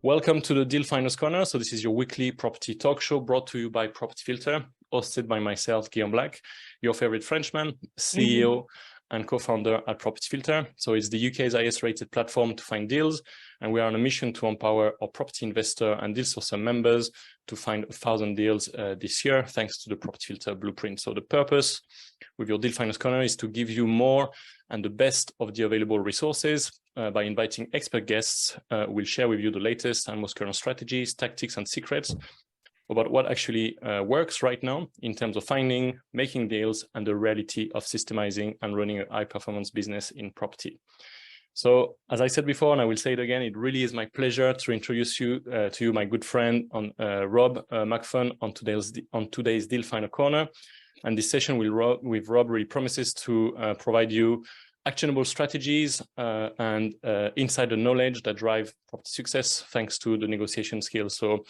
Welcome to the Deal Finance Corner. So this is your weekly property talk show brought to you by Property Filter, hosted by myself, Guillaume Black, your favorite Frenchman, CEO and co-founder at Property Filter. So it's the UK's highest rated platform to find deals. And we are on a mission to empower our property investor and deal sourcer members to find 1,000 deals this year, thanks to the Property Filter blueprint. So the purpose with your Deal Finance Corner is to give you more and the best of the available resources by inviting expert guests who will share with you the latest and most current strategies, tactics, and secrets about what actually works right now in terms of finding, making deals, and the reality of systemizing and running a high-performance business in property. So, as I said before, and I will say it again, it really is my pleasure to introduce you to you, my good friend, Rob McPhun, on today's Deal Finder Corner. And this session with Rob really promises to provide you actionable strategies and insider knowledge that drive property success thanks to the negotiation skills. So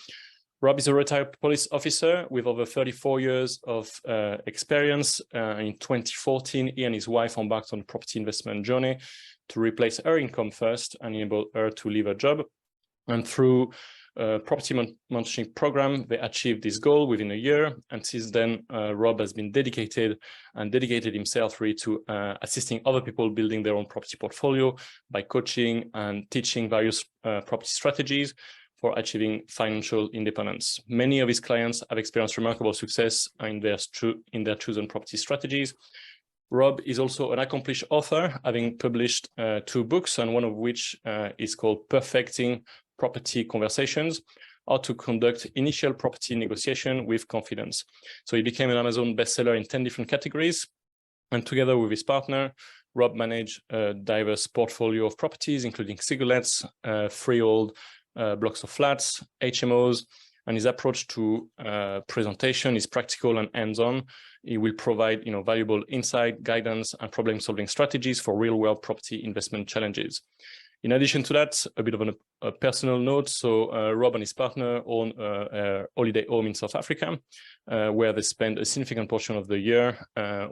Rob is a retired police officer with over 34 years of experience. In 2014, he and his wife embarked on a property investment journey to replace her income first and enable her to leave her job. And through a property mentorship program, they achieved this goal within a year. And since then, Rob has been dedicated himself really to assisting other people building their own property portfolio by coaching and teaching various property strategies for achieving financial independence. Many of his clients have experienced remarkable success in their chosen property strategies. Rob is also an accomplished author, having published 2 books, and one of which is called Perfecting Property Conversations, How to Conduct Initial Property Negotiation with Confidence. So he became an Amazon bestseller in 10 different categories. And together with his partner, Rob managed a diverse portfolio of properties, including single-lets, freehold, blocks of flats, HMOs, and his approach to presentation is practical and hands-on. He will provide valuable insight, guidance, and problem-solving strategies for real-world property investment challenges. In addition to that, a bit of a personal note. So Rob and his partner own a holiday home in South Africa, where they spend a significant portion of the year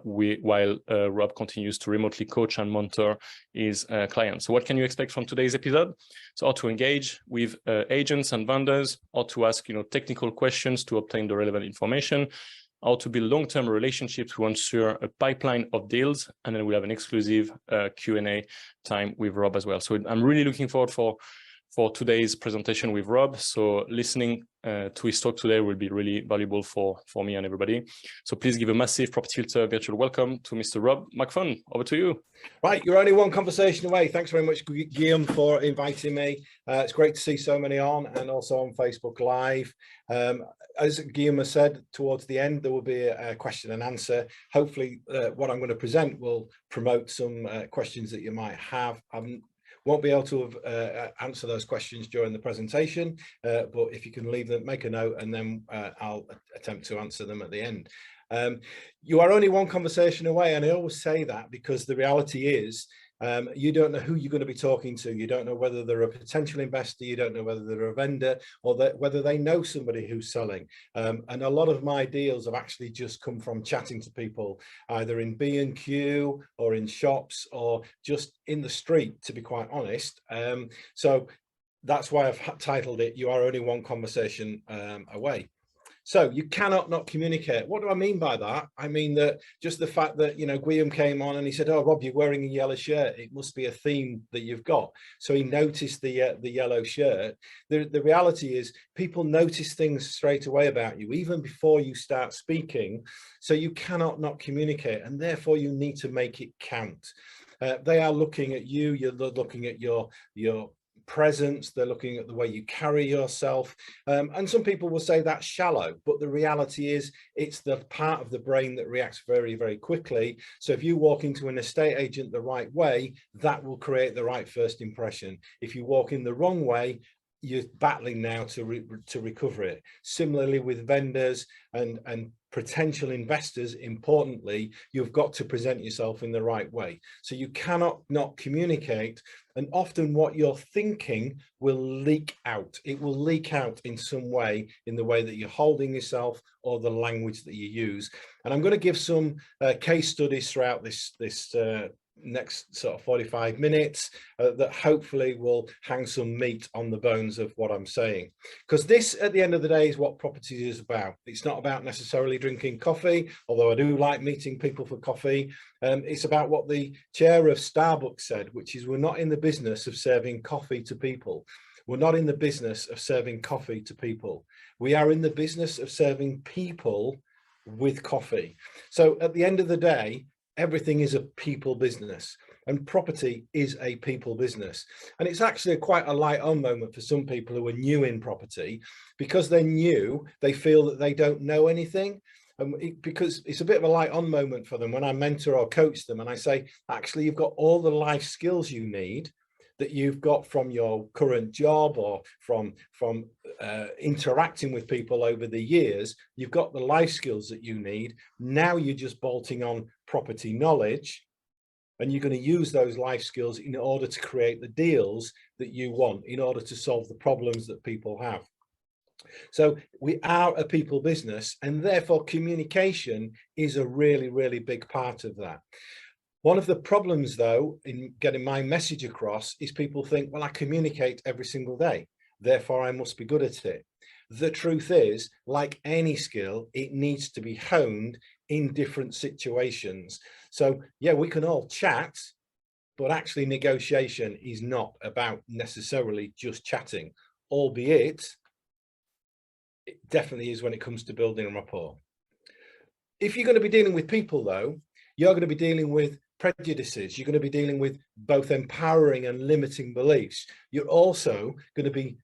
while Rob continues to remotely coach and mentor his clients. So what can you expect from today's episode? So how to engage with agents and vendors, how to ask technical questions to obtain the relevant information, how to build long-term relationships to ensure a pipeline of deals, and then we'll have an exclusive Q&A time with Rob as well. So I'm really looking forward for today's presentation with Rob. So listening to his talk today will be really valuable for me and everybody. So please give a massive Property Filter virtual welcome to Mr. Rob McPhun. Over to you. Right, you're only one conversation away. Thanks very much, Guillaume, for inviting me. It's great to see so many on, and also on Facebook Live. As Guillaume has said, towards the end, there will be a question and answer. Hopefully, what I'm going to present will promote some questions that you might have. Won't be able to answer those questions during the presentation, but if you can leave them, make a note, and then I'll attempt to answer them at the end. You are only one conversation away, and I always say that because the reality is you don't know who you're going to be talking to. You don't know whether they're a potential investor, you don't know whether they're a vendor, or whether they know somebody who's selling. And a lot of my deals have actually just come from chatting to people, either in B&Q or in shops or just in the street, to be quite honest. So that's why I've titled it, You Are Only One Conversation Away. So you cannot not communicate. What do I mean by that? I mean that just the fact that, Guillaume came on and he said, "Oh, Rob, you're wearing a yellow shirt. It must be a theme that you've got." So he noticed the yellow shirt. The reality is people notice things straight away about you, even before you start speaking. So you cannot not communicate, and therefore you need to make it count. They are looking at you. You're looking at your presence, they're looking at the way you carry yourself, and some people will say that's shallow, but the reality is it's the part of the brain that reacts very, very quickly. So if you walk into an estate agent the right way, that will create the right first impression. If you walk in the wrong way, you're battling now to recover it. Similarly with vendors and potential investors, importantly, you've got to present yourself in the right way. So you cannot not communicate, and often what you're thinking will leak out. It will leak out in some way, in the way that you're holding yourself or the language that you use. And I'm going to give some case studies throughout this next sort of 45 minutes that hopefully will hang some meat on the bones of what I'm saying, because this at the end of the day is what property is about. It's not about necessarily drinking coffee, although I do like meeting people for coffee. It's about what the chair of Starbucks said, which is we're not in the business of serving coffee to people. We're not in the business of serving coffee to people. We are in the business of serving people with coffee. So at the end of the day, everything is a people business, and property is a people business. And it's actually quite a light on moment for some people who are new in property. Because they're new, they feel that they don't know anything. Because it's a bit of a light on moment for them when I mentor or coach them and I say, actually, you've got all the life skills you need that you've got from your current job or from interacting with people over the years. You've got the life skills that you need. Now you're just bolting on property knowledge, and you're going to use those life skills in order to create the deals that you want, in order to solve the problems that people have. So we are a people business, and therefore communication is a really, really big part of that. One of the problems, though, in getting my message across is people think, well, I communicate every single day, therefore I must be good at it. The truth is, like any skill, it needs to be honed in different situations. So yeah, we can all chat, but actually negotiation is not about necessarily just chatting, albeit it definitely is when it comes to building a rapport. If you're going to be dealing with people, though, you're going to be dealing with prejudices. You're going to be dealing with both empowering and limiting beliefs. You're also going to be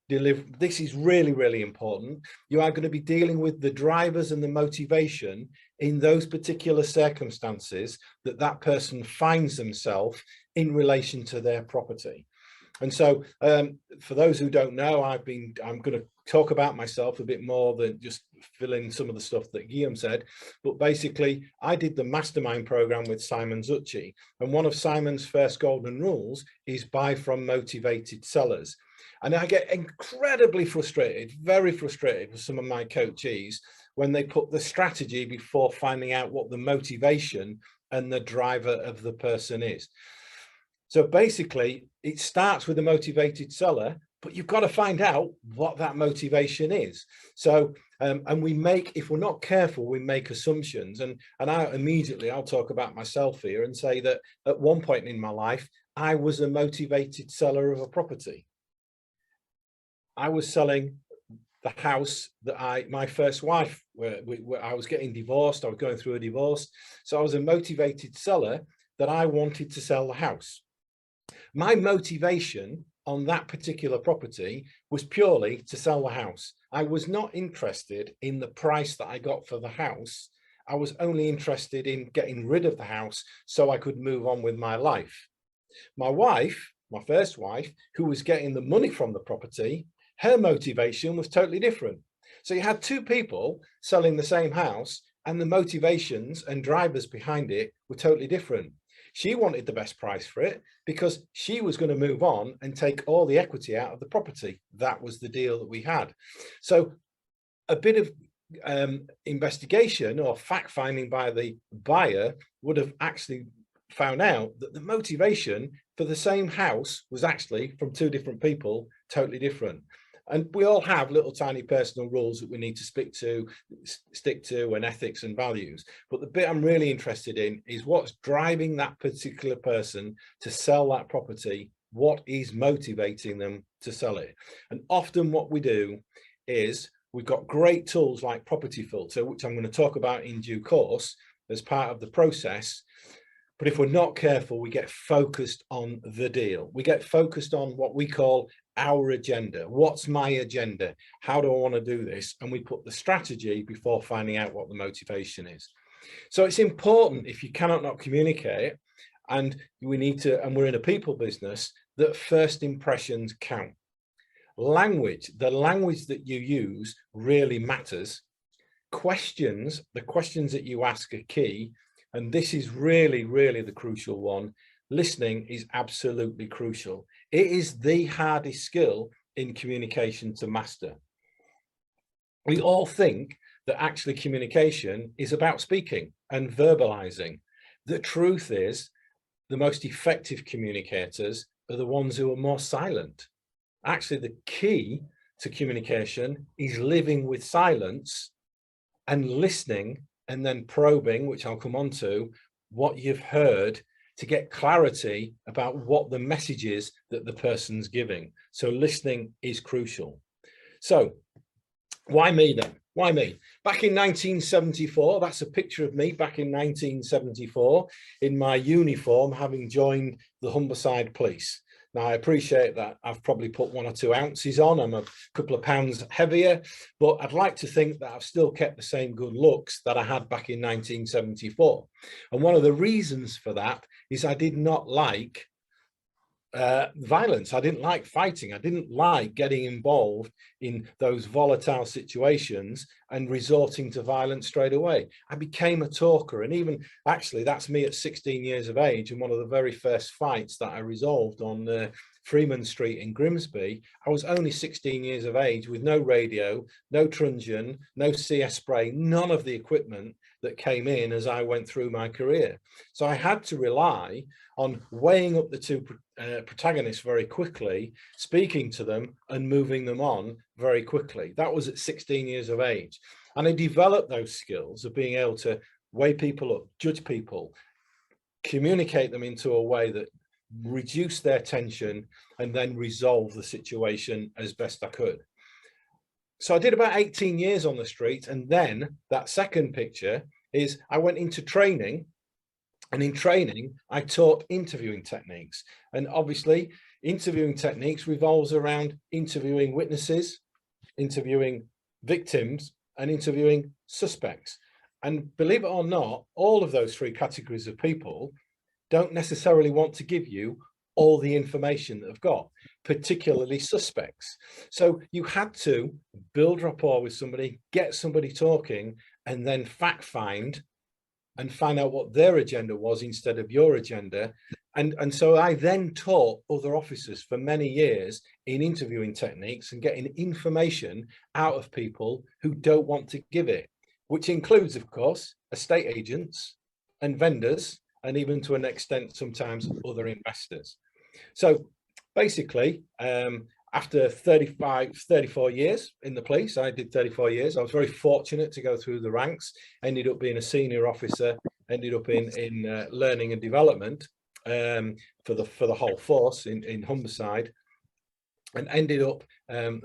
this is really, really important. You are going to be dealing with the drivers and the motivation in those particular circumstances that that person finds themselves in relation to their property. And so for those who don't know, I'm going to talk about myself a bit more than just fill in some of the stuff that Guillaume said. But basically, I did the mastermind program with Simon Zucchi. And one of Simon's first golden rules is buy from motivated sellers. And I get incredibly frustrated, very frustrated with some of my coachees when they put the strategy before finding out what the motivation and the driver of the person is. So basically, it starts with a motivated seller, but you've got to find out what that motivation is. So, and we make, if we're not careful, we make assumptions. And I'll talk about myself here and say that at one point in my life, I was a motivated seller of a property. I was selling the house that my first wife, where I was getting divorced, I was going through a divorce. So I was a motivated seller that I wanted to sell the house. My motivation on that particular property was purely to sell the house. I was not interested in the price that I got for the house. I was only interested in getting rid of the house so I could move on with my life. My wife, my first wife, who was getting the money from the property, her motivation was totally different. So you had two people selling the same house, and the motivations and drivers behind it were totally different. She wanted the best price for it because she was going to move on and take all the equity out of the property. That was the deal that we had. So a bit of investigation or fact finding by the buyer would have actually found out that the motivation for the same house was actually from two different people, totally different. And we all have little tiny personal rules that we need to stick to and ethics and values. But the bit I'm really interested in is what's driving that particular person to sell that property. What is motivating them to sell it? And often what we do is we've got great tools like Property Filter, which I'm going to talk about in due course as part of the process. But if we're not careful, we get focused on the deal. We get focused on what we call our agenda. What's my agenda? How do I want to do this? And we put the strategy before finding out what the motivation is. So it's important, if you cannot not communicate, and we need to, and we're in a people business, that first impressions count. Language, the language that you use really matters. Questions, the questions that you ask are key. And this is really, really the crucial one. Listening is absolutely crucial. It is the hardest skill in communication to master. We all think that actually communication is about speaking and verbalizing. The truth is the most effective communicators are the ones who are more silent. Actually, the key to communication is living with silence and listening, and then probing, which I'll come on to, what you've heard to get clarity about what the message is that the person's giving. So listening is crucial. So why me then? Why me? Back in 1974, that's a picture of me back in 1974 in my uniform, having joined the Humberside Police. Now, I appreciate that I've probably put 1 or 2 ounces on. I'm a couple of pounds heavier, but I'd like to think that I've still kept the same good looks that I had back in 1974. And one of the reasons for that is I did not like violence. I didn't like fighting. I didn't like getting involved in those volatile situations and resorting to violence straight away. I became a talker, and even actually that's me at 16 years of age. And one of the very first fights that I resolved on Freeman Street in Grimsby, I was only 16 years of age with no radio, no truncheon, no CS spray, none of the equipment that came in as I went through my career. So I had to rely on weighing up the two protagonists very quickly, speaking to them and moving them on very quickly. That was at 16 years of age. And I developed those skills of being able to weigh people up, judge people, communicate them into a way that reduce their tension and then resolve the situation as best I could. So I did about 18 years on the street, and then that second picture is I went into training, and in training I taught interviewing techniques. And obviously interviewing techniques revolves around interviewing witnesses, interviewing victims, and interviewing suspects. And believe it or not, all of those 3 categories of people don't necessarily want to give you all the information that they've got, particularly suspects. So you had to build rapport with somebody, get somebody talking, and then fact find and find out what their agenda was instead of your agenda. And so I then taught other officers for many years in interviewing techniques and getting information out of people who don't want to give it, which includes, of course, estate agents and vendors, and even to an extent, sometimes other investors. So basically, after 34 years in the police, I did 34 years. I was very fortunate to go through the ranks, ended up being a senior officer, ended up in learning and development for the whole force in Humberside, and ended up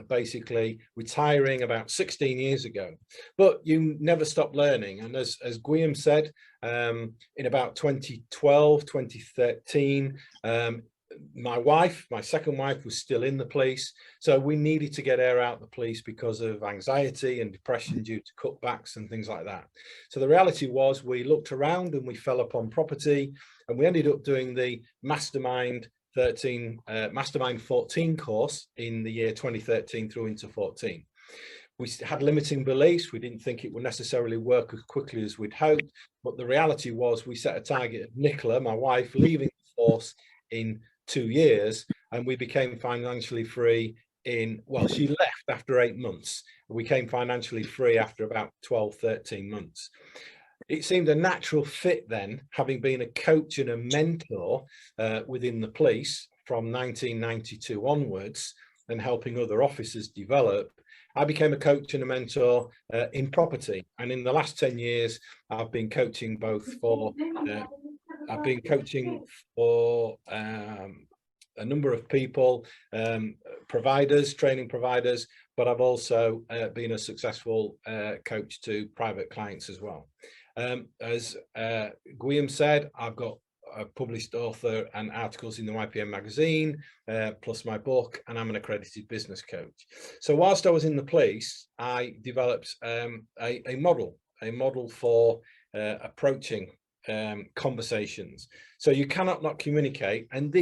basically retiring about 16 years ago. But you never stop learning. And as Guillaume said, in about 2012, 2013, my second wife was still in the police. So we needed to get her out of the police because of anxiety and depression due to cutbacks and things like that. So the reality was we looked around and we fell upon property, and we ended up doing the Mastermind 14 course in the year 2013 through into 14. We had limiting beliefs. We didn't think it would necessarily work as quickly as we'd hoped, but the reality was we set a target of Nicola, my wife, leaving the force in 2 years, and we became financially free in, well, she left after 8 months. We became financially free after about 12, 13 months. It seemed a natural fit then, having been a coach and a mentor within the police from 1992 onwards and helping other officers develop. I became a coach and a mentor in property. And in the last 10 years, I've been coaching both for, a number of people, providers, training providers, but I've also been a successful coach to private clients as well. As Guillaume said, I've got a published author and articles in the YPM magazine, plus my book, and I'm an accredited business coach. So whilst I was in the police, I developed a model for approaching conversations. So you cannot not communicate, and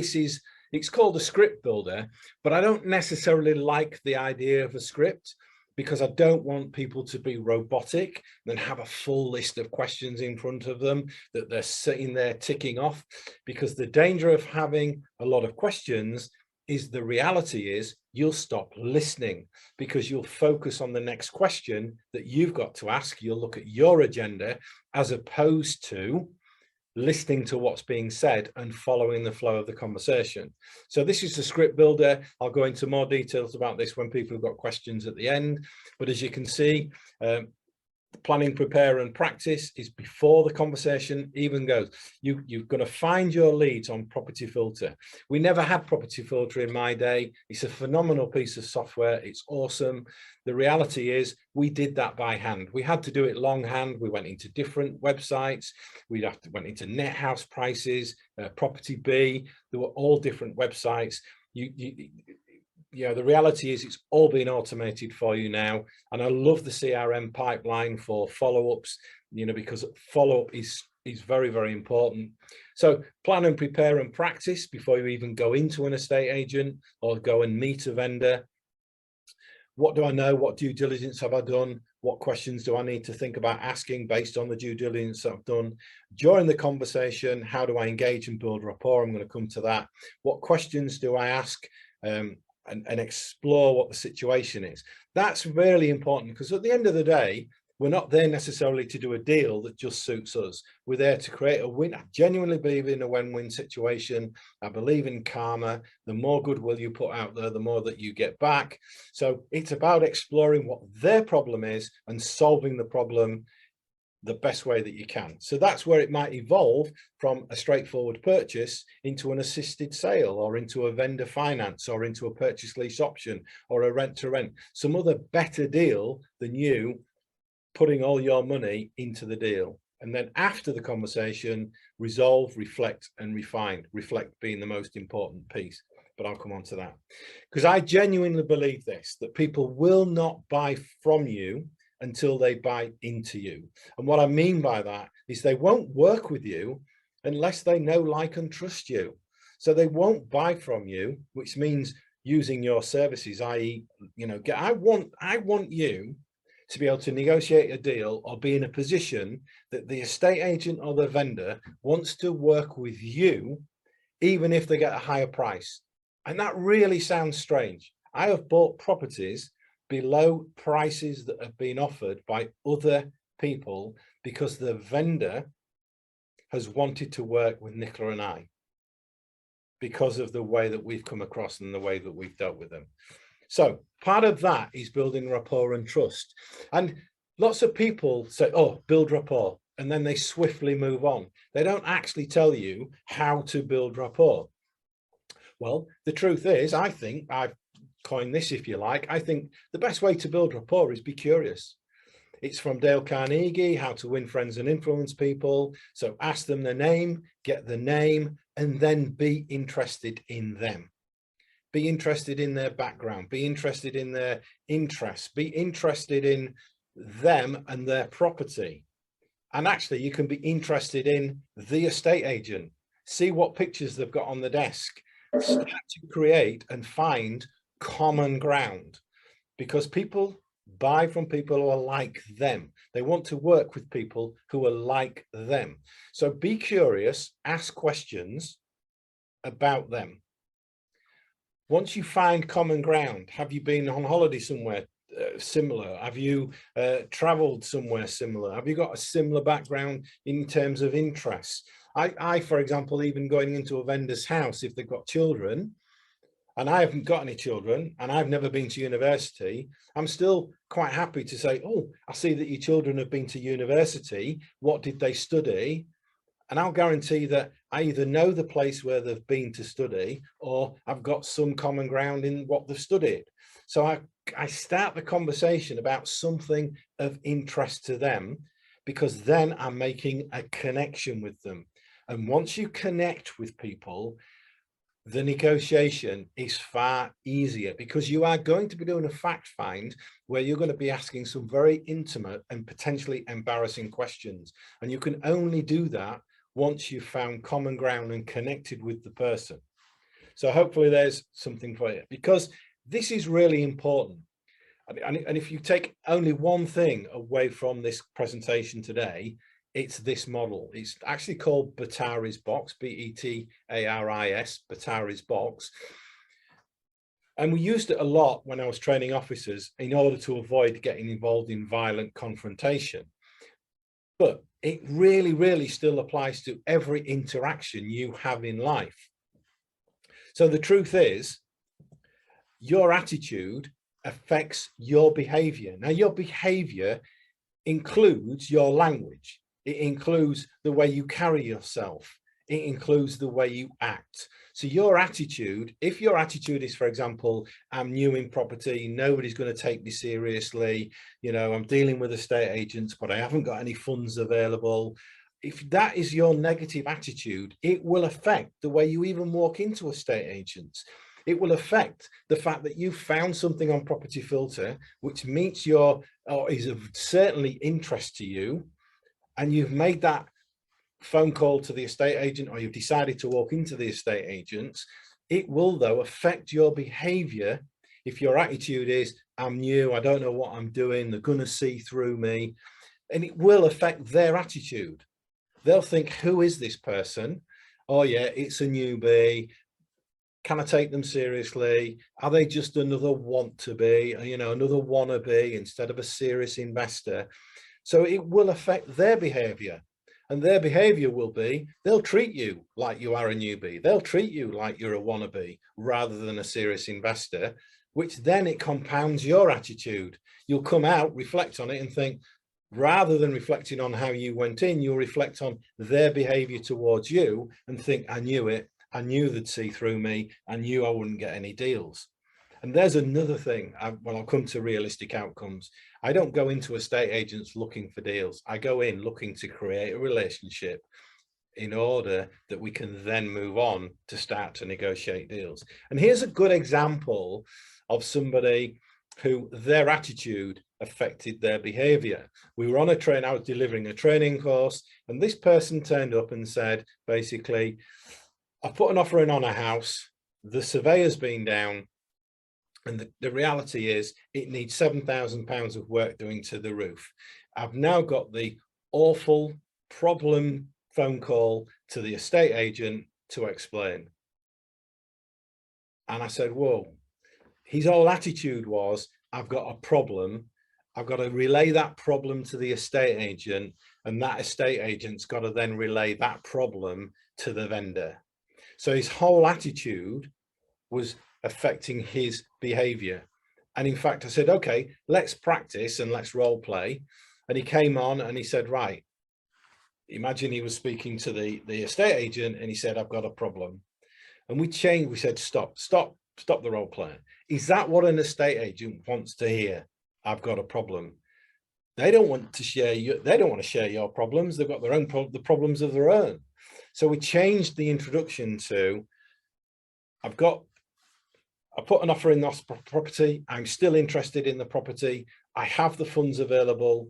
it's called a script builder, but I don't necessarily like the idea of a script, because I don't want people to be robotic and have a full list of questions in front of them that they're sitting there ticking off. Because the danger of having a lot of questions is, the reality is you'll stop listening, because you'll focus on the next question that you've got to ask. You'll look at your agenda as opposed to listening to what's being said and following the flow of the conversation. So this is the script builder. I'll go into more details about this when people have got questions at the end. But as you can see, planning, prepare and practice is before the conversation even goes. You're going to find your leads on Property Filter. We never had Property Filter in my day. It's a phenomenal piece of software. It's awesome. The reality is we did that by hand. We had to do it longhand. We went into different websites. Went into Net House Prices, Property B. There were all different websites. The reality is it's all been automated for you now. And I love the CRM pipeline for follow-ups, because follow-up is very, very important. So plan and prepare and practice before you even go into an estate agent or go and meet a vendor. What do I know? What due diligence have I done? What questions do I need to think about asking based on the due diligence that I've done? During the conversation, how do I engage and build rapport? I'm going to come to that. What questions do I ask? And explore what the situation is. That's really important, because at the end of the day, we're not there necessarily to do a deal that just suits us. We're there to create a win. I genuinely believe in a win-win situation. I believe in karma. The more goodwill you put out there, the more that you get back. So it's about exploring what their problem is and solving the problem the best way that you can. So that's where it might evolve from a straightforward purchase into an assisted sale, or into a vendor finance, or into a purchase lease option, or a rent to rent, some other better deal than you putting all your money into the deal. And then after the conversation, resolve, reflect and refine, reflect being the most important piece. But I'll come on to that, because I genuinely believe this, that people will not buy from you until they buy into you. And what I mean by that is they won't work with you unless they know, like and trust you. So they won't buy from you, which means using your services, i.e., I want you to be able to negotiate a deal or be in a position that the estate agent or the vendor wants to work with you, even if they get a higher price. And that really sounds strange. I have bought properties below prices that have been offered by other people because the vendor has wanted to work with Nicola and I because of the way that we've come across and the way that we've dealt with them. So part of that is building rapport and trust. And lots of people say, oh, build rapport, and then they swiftly move on. They don't actually tell you how to build rapport. Well, the truth is, I think I've coined this, if you like. I think the best way to build rapport is be curious. It's from Dale Carnegie, How to Win Friends and Influence People. So ask them their name, get the name, and then be interested in them. Be interested in their background, be interested in their interests, be interested in them and their property. And actually, you can be interested in the estate agent. See what pictures they've got on the desk. Start to create and find common ground, because people buy from people who are like them. They want to work with people who are like them. So be curious, ask questions about them. Once you find common ground, have you been on holiday somewhere similar? Have you traveled somewhere similar? Have you got a similar background in terms of interests? I, for example, even going into a vendor's house, if they've got children, and I haven't got any children, and I've never been to university, I'm still quite happy to say, oh, I see that your children have been to university. What did they study? And I'll guarantee that I either know the place where they've been to study, or I've got some common ground in what they've studied. So I start the conversation about something of interest to them, because then I'm making a connection with them. And once you connect with people, the negotiation is far easier, because you are going to be doing a fact find where you're going to be asking some very intimate and potentially embarrassing questions. And you can only do that once you've found common ground and connected with the person. So hopefully there's something for you, because this is really important. And if you take only one thing away from this presentation today, it's this model. It's actually called Batari's box, B-E-T-A-R-I-S, Batari's box. And we used it a lot when I was training officers in order to avoid getting involved in violent confrontation. But it really, really still applies to every interaction you have in life. So the truth is, your attitude affects your behavior. Now, your behavior includes your language. It includes the way you carry yourself. It includes the way you act. So your attitude, if your attitude is, for example, I'm new in property, nobody's going to take me seriously, you know, I'm dealing with estate agents, but I haven't got any funds available. If that is your negative attitude, it will affect the way you even walk into estate agents. It will affect the fact that you found something on Property Filter which meets your, or is of certainly interest to you, and you've made that phone call to the estate agent, or you've decided to walk into the estate agents. It will, though, affect your behavior. If your attitude is, I'm new, I don't know what I'm doing, they're going to see through me, and it will affect their attitude. They'll think, who is this person? Oh yeah, it's a newbie. Can I take them seriously? Are they just another want to be, you know, another wannabe instead of a serious investor? So it will affect their behavior, and their behavior will be, they'll treat you like you are a newbie. They'll treat you like you're a wannabe rather than a serious investor, which then it compounds your attitude. You'll come out, reflect on it and think, rather than reflecting on how you went in, you'll reflect on their behavior towards you and think, I knew it. I knew they'd see through me. I knew I wouldn't get any deals. And there's another thing, when I'll come to realistic outcomes, I don't go into estate agents looking for deals. I go in looking to create a relationship in order that we can then move on to start to negotiate deals. And here's a good example of somebody who their attitude affected their behavior. We were on a train, I was delivering a training course, and this person turned up and said, basically, I put an offer in on a house, the surveyor's been down, and the reality is it needs £7,000 of work doing to the roof. I've now got the awful problem phone call to the estate agent to explain. And I said, whoa, his whole attitude was, I've got a problem. I've got to relay that problem to the estate agent, and that estate agent's got to then relay that problem to the vendor. So his whole attitude was affecting his behavior. And in fact, I said, okay, let's practice and let's role play. And he came on and he said, right, imagine he was speaking to the estate agent and he said, I've got a problem. And we changed, we said, stop the role play. Is that what an estate agent wants to hear? I've got a problem. They don't want to share they don't want to share your problems. They've got their own the problems of their own. So we changed the introduction to, I put an offer in this property. I'm still interested in the property. I have the funds available.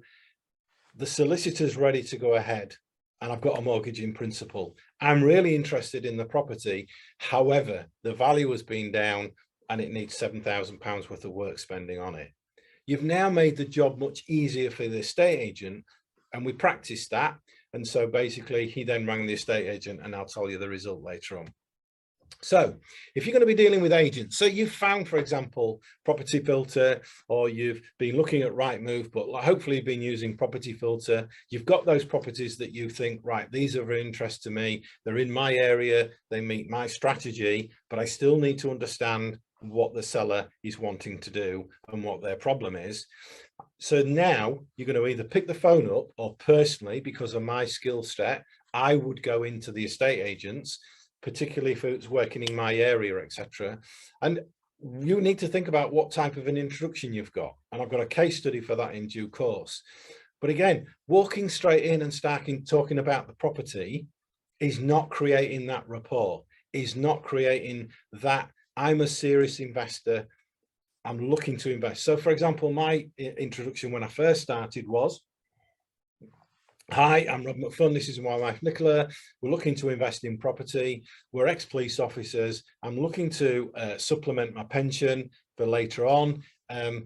The solicitor's ready to go ahead, and I've got a mortgage in principle. I'm really interested in the property. However, the value has been down and it needs £7,000 worth of work spending on it. You've now made the job much easier for the estate agent, and we practiced that. And so basically he then rang the estate agent, and I'll tell you the result later on. So if you're going to be dealing with agents, so you've found, for example, Property Filter, or you've been looking at Rightmove, but hopefully you've been using Property Filter, you've got those properties that you think, right, these are of interest to me, they're in my area, they meet my strategy, but I still need to understand what the seller is wanting to do and what their problem is. So now you're going to either pick the phone up, or personally, because of my skill set, I would go into the estate agents, particularly if it's working in my area, etc. And you need to think about what type of an introduction you've got. And I've got a case study for that in due course. But again, walking straight in and talking about the property is not creating that rapport, is not creating that I'm a serious investor, I'm looking to invest. So for example, my introduction when I first started was, hi, I'm Rob McPhun, this is my wife Nicola, we're looking to invest in property, we're ex-police officers, I'm looking to supplement my pension for later on. I'm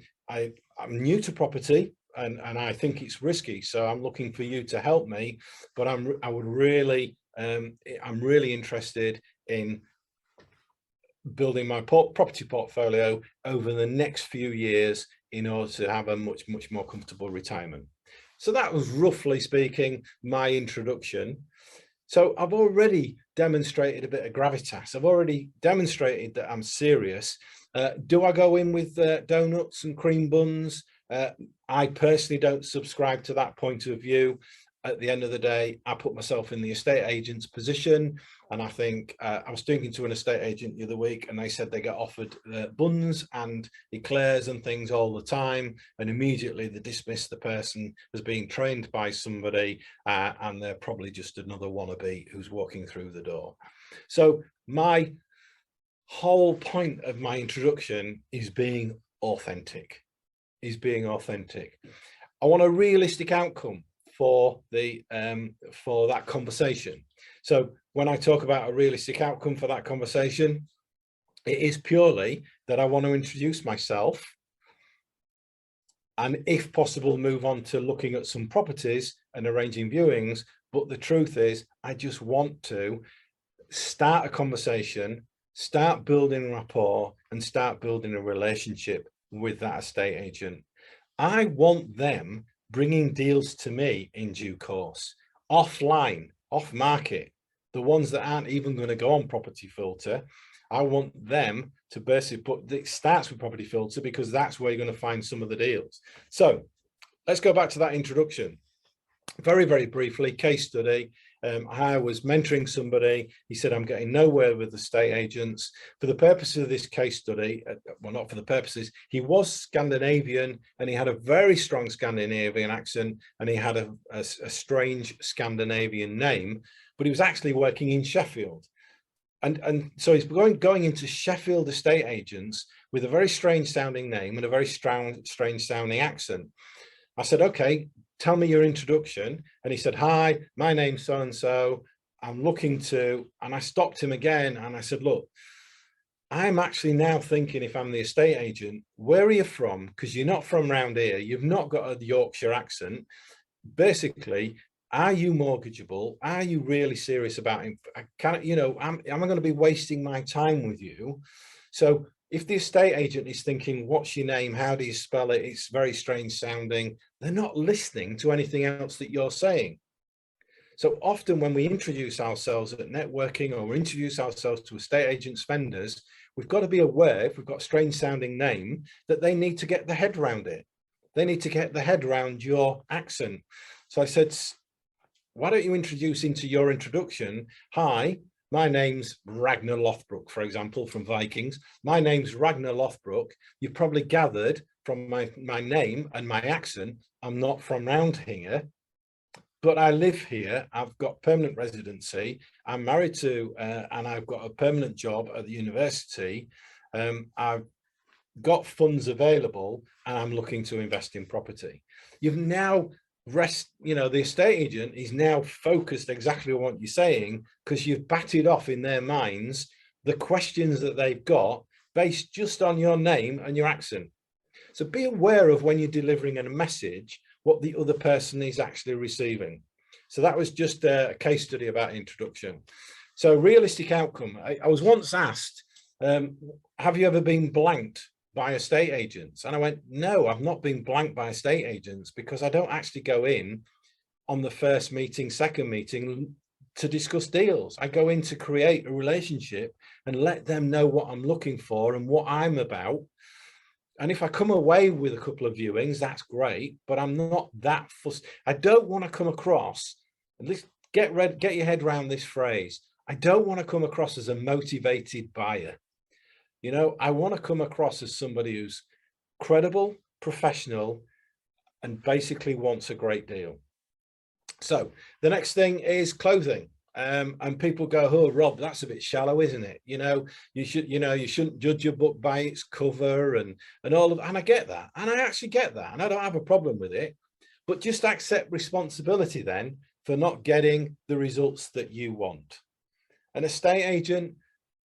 new to property and I think it's risky, so I'm looking for you to help me, but I'm really interested in building my property portfolio over the next few years in order to have a much more comfortable retirement. So that was, roughly speaking, my introduction. So I've already demonstrated a bit of gravitas. I've already demonstrated that I'm serious. Do I go in with donuts and cream buns? I personally don't subscribe to that point of view. At the end of the day, I put myself in the estate agent's position, and I think I was speaking to an estate agent the other week, and they said they get offered buns and eclairs and things all the time, and immediately they dismiss the person as being trained by somebody, and they're probably just another wannabe who's walking through the door. So my whole point of my introduction is being authentic. I want a realistic outcome for that conversation. So when I talk about a realistic outcome for that conversation, it is purely that I want to introduce myself, and if possible, move on to looking at some properties and arranging viewings. But the truth is, I just want to start a conversation, start building rapport, and start building a relationship with that estate agent. I want them bringing deals to me in due course, offline, off market, the ones that aren't even going to go on Property Filter. I want them to basically put, it starts with Property Filter because that's where you're going to find some of the deals. So let's go back to that introduction. Very, very briefly, case study. I was mentoring somebody. He said, I'm getting nowhere with estate agents. For the purposes of this case study, well, not for the purposes, he was Scandinavian, and he had a very strong Scandinavian accent, and he had a strange Scandinavian name, but he was actually working in Sheffield. And so he's going into Sheffield estate agents with a very strange sounding name and a very strange sounding accent. I said, okay, tell me your introduction. And he said, hi, my name's so-and-so. I'm looking to, and I stopped him again. And I said, look, I'm actually now thinking, if I'm the estate agent, where are you from? Because you're not from round here. You've not got a Yorkshire accent. Basically, are you mortgageable? Are you really serious about it? Am I going to be wasting my time with you? So if the estate agent is thinking, what's your name? How do you spell it? It's very strange sounding. They're not listening to anything else that you're saying. So often when we introduce ourselves at networking, or we introduce ourselves to estate agents, vendors, we've got to be aware, if we've got a strange sounding name, that they need to get the head around it. They need to get the head around your accent. So I said, why don't you introduce into your introduction, hi, my name's Ragnar Lothbrok, for example, from Vikings. My name's Ragnar Lothbrok. You've probably gathered from my name and my accent, I'm not from round here, but I live here. I've got permanent residency. I'm married to, and I've got a permanent job at the university. I've got funds available, and I'm looking to invest in property. You've now the estate agent is now focused exactly on what you're saying, because you've batted off in their minds the questions that they've got based just on your name and your accent. So be aware of when you're delivering a message, what the other person is actually receiving. So that was just a case study about introduction. So realistic outcome. I was once asked, have you ever been blanked by estate agents? And I went, no, I've not been blanked by estate agents, because I don't actually go in on the first meeting, second meeting to discuss deals. I go in to create a relationship and let them know what I'm looking for and what I'm about. And if I come away with a couple of viewings, that's great, but I'm not that fussed. I don't want to come across, at least get your head around this phrase, I don't want to come across as a motivated buyer. I want to come across as somebody who's credible, professional, and basically wants a great deal. So the next thing is clothing. And people go, oh, Rob, that's a bit shallow, isn't it? You shouldn't judge a book by its cover and all of, and I get that. And I actually get that. And I don't have a problem with it, but just accept responsibility then for not getting the results that you want. An estate agent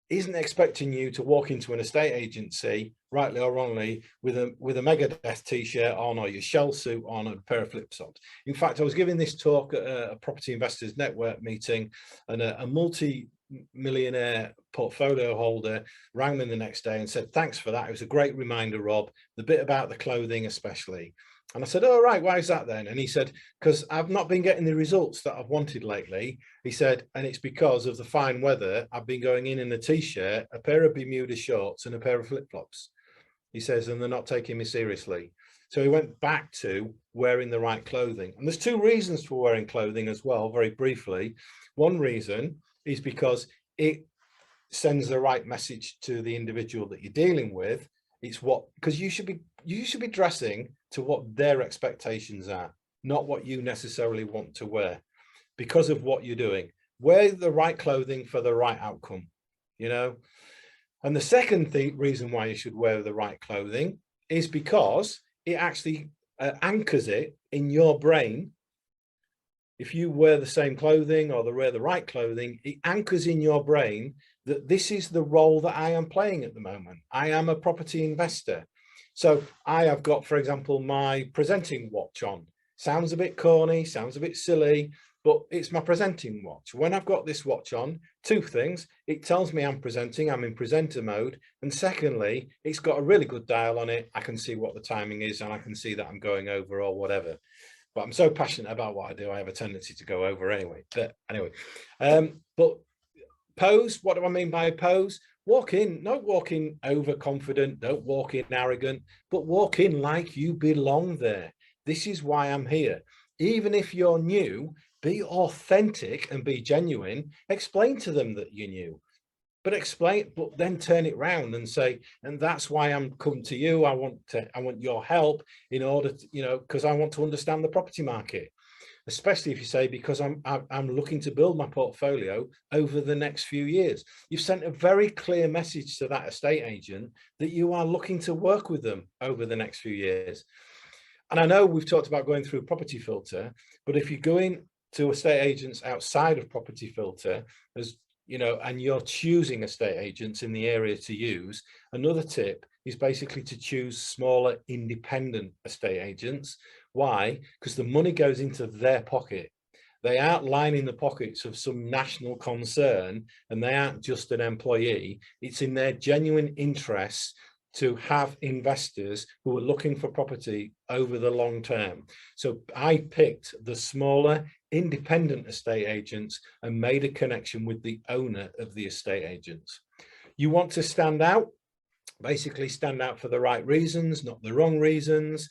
isn't expecting you to walk into an estate agency, rightly or wrongly, with a Megadeth t-shirt on, or your shell suit on, and a pair of flip-flops. In fact, I was giving this talk at a Property Investors Network meeting, and a multi-millionaire portfolio holder rang me the next day and said, thanks for that. It was a great reminder, Rob, the bit about the clothing especially. And I said, oh, right, why is that then? And he said, because I've not been getting the results that I've wanted lately. He said, and it's because of the fine weather. I've been going in a t-shirt, a pair of Bermuda shorts and a pair of flip-flops. He says, and they're not taking me seriously. So he went back to wearing the right clothing. And there's two reasons for wearing clothing as well, very briefly. One reason is because it sends the right message to the individual that you're dealing with. It's what, because you should be dressing to what their expectations are, not what you necessarily want to wear, because of what you're doing. Wear the right clothing for the right outcome, you know. And the second reason why you should wear the right clothing is because it actually anchors it in your brain. If you wear the same clothing or wear the right clothing, it anchors in your brain that this is the role that I am playing at the moment. I am a property investor. So I have got, for example, my presenting watch on. Sounds a bit corny, sounds a bit silly, but it's my presenting watch. When I've got this watch on, two things: it tells me I'm presenting, I'm in presenter mode. And secondly, it's got a really good dial on it. I can see what the timing is and I can see that I'm going over or whatever. But I'm so passionate about what I do, I have a tendency to go over anyway. But anyway, but pose, what do I mean by pose? Walk in, not walk in overconfident, don't walk in arrogant, but walk in like you belong there. This is why I'm here. Even if you're new, be authentic and be genuine. Explain to them that you're new, but then turn it round and say, and that's why I'm coming to you. I want your help in order to, you know, because I want to understand the property market, especially if you say, because I'm looking to build my portfolio over the next few years. You've sent a very clear message to that estate agent that you are looking to work with them over the next few years. And I know we've talked about going through property filter, but if you're going to estate agents outside of property filter, as you know, and you're choosing estate agents in the area to use, another tip is basically to choose smaller independent estate agents. Why? Because the money goes into their pocket. They aren't lining the pockets of some national concern, and they aren't just an employee. It's in their genuine interests to have investors who are looking for property over the long term. So I picked the smaller independent estate agents and made a connection with the owner of the estate agents. You want to stand out, basically stand out for the right reasons, not the wrong reasons.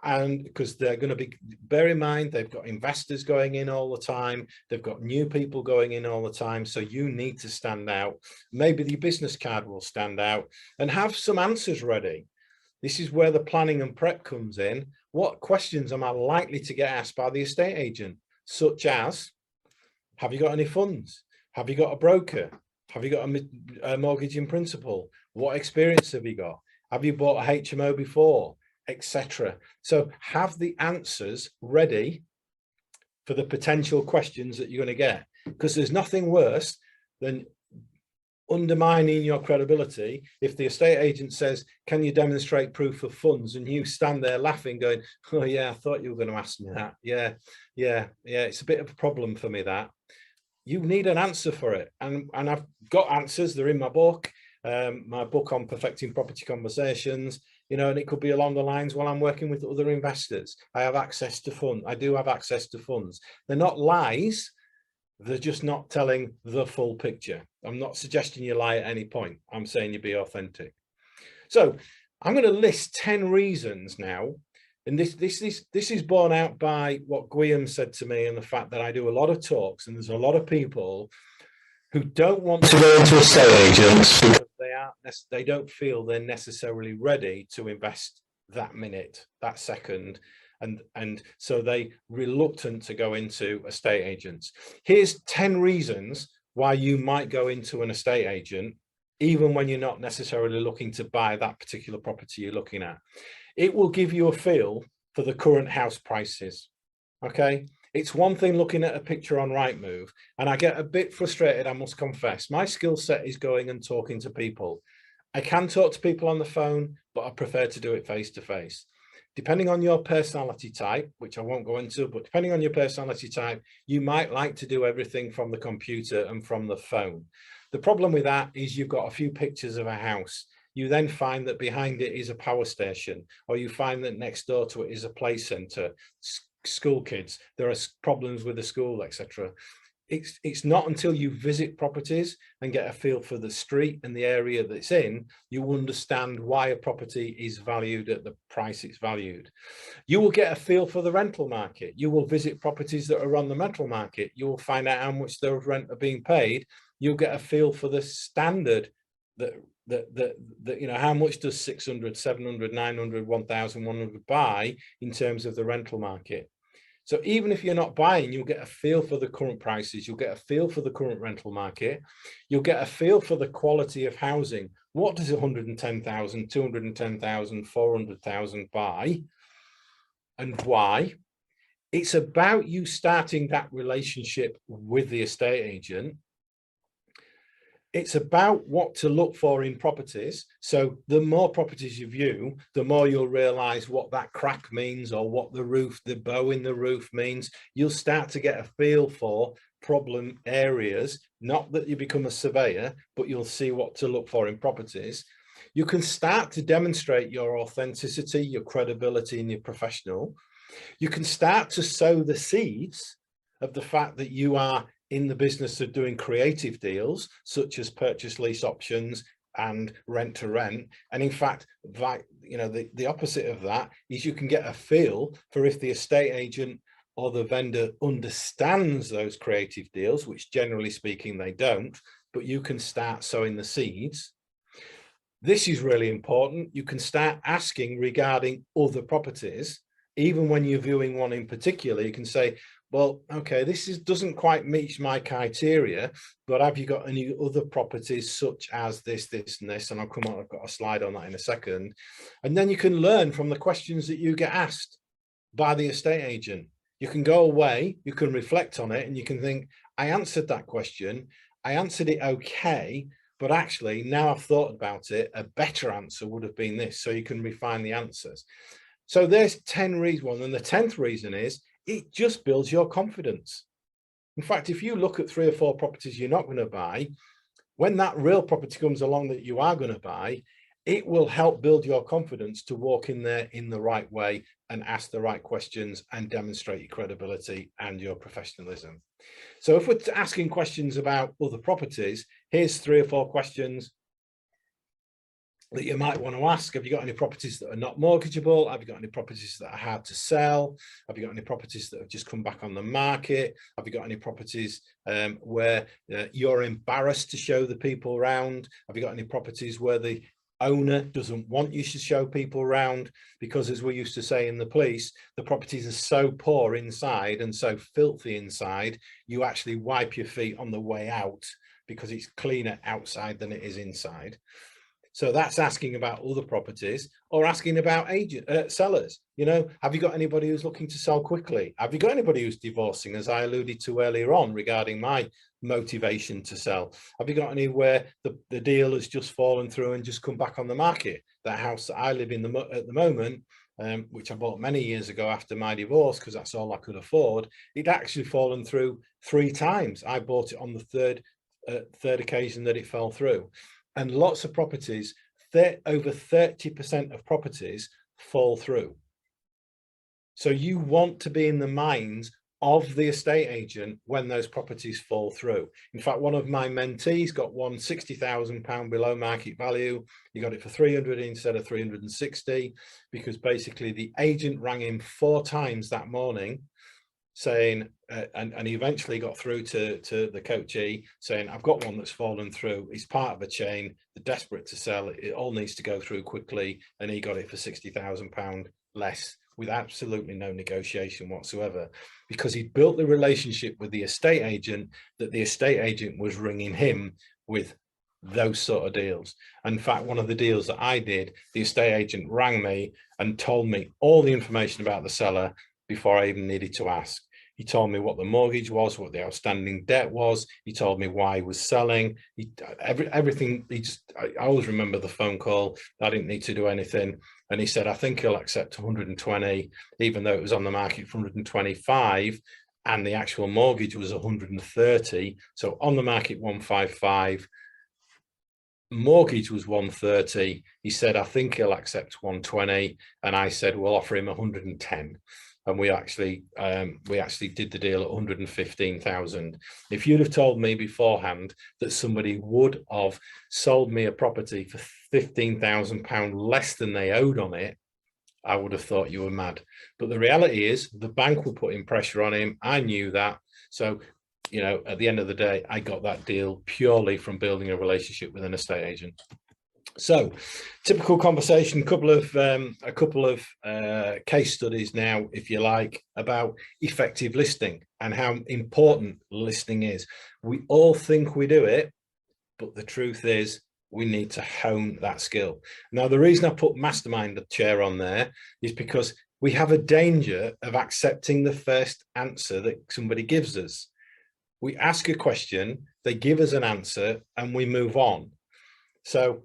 And because they're going to be, bear in mind, they've got investors going in all the time. They've got new people going in all the time. So you need to stand out. Maybe the business card will stand out, and have some answers ready. This is where the planning and prep comes in. What questions am I likely to get asked by the estate agent? Such as, have you got any funds? Have you got a broker? Have you got a mortgage in principle? What experience have you got? Have you bought a HMO before? Etc. So have the answers ready for the potential questions that you're going to get, because there's nothing worse than undermining your credibility if the estate agent says, can you demonstrate proof of funds, and you stand there laughing going, oh yeah, I thought you were going to ask me that. Yeah, it's a bit of a problem for me. That you need an answer for it, and I've got answers. They're in my book on perfecting property conversations, you know, and it could be along the lines, well, I'm working with other investors, I have access to funds. I do have access to funds. They're not lies, they're just not telling the full picture. I'm not suggesting you lie at any point. I'm saying you be authentic. So I'm going to list 10 reasons now, and this is borne out by what Guillaume said to me, and the fact that I do a lot of talks, and there's a lot of people who don't want to go into estate agents because they don't feel they're necessarily ready to invest that minute, that second, and so they reluctant to go into estate agents. Here's 10 reasons why you might go into an estate agent, even when you're not necessarily looking to buy that particular property you're looking at. It will give you a feel for the current house prices. Okay. It's one thing looking at a picture on Rightmove, and I get a bit frustrated, I must confess. My skill set is going and talking to people. I can talk to people on the phone, but I prefer to do it face to face. Depending on your personality type, which I won't go into, but depending on your personality type, you might like to do everything from the computer and from the phone. The problem with that is you've got a few pictures of a house. you then find that behind it is a power station, or you find that next door to it is a play centre, school kids, there are problems with the school, etc. It's not until you visit properties and get a feel for the street and the area that's in, you understand why a property is valued at the price it's valued. You will get a feel for the rental market. You will visit properties that are on the rental market. You will find out how much the rent are being paid. You'll get a feel for the standard that you know, how much does 600, 700, 900, 1,100 buy in terms of the rental market. So even if you're not buying, you'll get a feel for the current prices, you'll get a feel for the current rental market, you'll get a feel for the quality of housing. What does 110,000, 210,000, 400,000 buy, and why? It's about you starting that relationship with the estate agent. It's about what to look for in properties. So the more properties you view, the more you'll realize what that crack means, or what the bow in the roof means. You'll start to get a feel for problem areas, not that you become a surveyor, but you'll see what to look for in properties. You can start to demonstrate your authenticity, your credibility, and your professional. You can start to sow the seeds of the fact that you are in the business of doing creative deals, such as purchase lease options and rent to rent. And in fact, you know, the opposite of that is you can get a feel for if the estate agent or the vendor understands those creative deals, which generally speaking they don't, but you can start sowing the seeds. This is really important. You can start asking regarding other properties. Even when you're viewing one in particular, you can say, well, okay, doesn't quite meet my criteria, but have you got any other properties such as this, this, and this? And I've got a slide on that in a second. And then you can learn from the questions that you get asked by the estate agent. You can go away, you can reflect on it, and you can think, I answered that question, I answered it okay, but actually now I've thought about it, a better answer would have been this. So you can refine the answers. So there's 10 reasons. And the 10th reason is it just builds your confidence. In fact, if you look at 3 or 4 properties you're not going to buy, when that real property comes along that you are going to buy, it will help build your confidence to walk in there in the right way and ask the right questions and demonstrate your credibility and your professionalism. So if we're asking questions about other properties, here's 3 or 4 questions that you might want to ask. Have you got any properties that are not mortgageable? Have you got any properties that are hard to sell? Have you got any properties that have just come back on the market? Have you got any properties where you're embarrassed to show the people around? Have you got any properties where the owner doesn't want you to show people around? Because as we used to say in the police, the properties are so poor inside and so filthy inside, you actually wipe your feet on the way out because it's cleaner outside than it is inside. So that's asking about other properties, or asking about sellers. You know, have you got anybody who's looking to sell quickly? Have you got anybody who's divorcing, as I alluded to earlier on regarding my motivation to sell? Have you got anywhere the deal has just fallen through and just come back on the market? That house that I live in at the moment, which I bought many years ago after my divorce, because that's all I could afford, it'd actually fallen through 3 times. I bought it on the third occasion that it fell through. And lots of properties, over 30% of properties fall through. So you want to be in the minds of the estate agent when those properties fall through. In fact, one of my mentees got one £60,000 below market value. He got it for 300 instead of 360, because basically the agent rang him 4 times that morning saying, and he eventually got through to the coachee saying, I've got one that's fallen through, it's part of a chain, they're desperate to sell, it all needs to go through quickly, and he got it for £60,000 less, with absolutely no negotiation whatsoever, because he built the relationship with the estate agent, that the estate agent was ringing him with those sort of deals. In fact, one of the deals that I did, the estate agent rang me and told me all the information about the seller before I even needed to ask. He told me what the mortgage was, what the outstanding debt was. He told me why he was selling. Everything. I always remember the phone call. I didn't need to do anything. And he said, I think he'll accept 120, even though it was on the market for 125, and the actual mortgage was 130. So on the market 155. mortgage was 130. He said, I think he'll accept 120. And I said, we'll offer him 110. And we actually did the deal at 115,000. If you'd have told me beforehand that somebody would have sold me a property for £15,000 less than they owed on it, I would have thought you were mad. But the reality is the bank were putting pressure on him. I knew that. So, you know, at the end of the day, I got that deal purely from building a relationship with an estate agent. So, typical conversation, a couple of case studies now, if you like, about effective listing and how important listing is. We all think we do it, but the truth is we need to hone that skill. Now, the reason I put mastermind chair on there is because we have a danger of accepting the first answer that somebody gives us. We ask a question, they give us an answer, and we move on. So,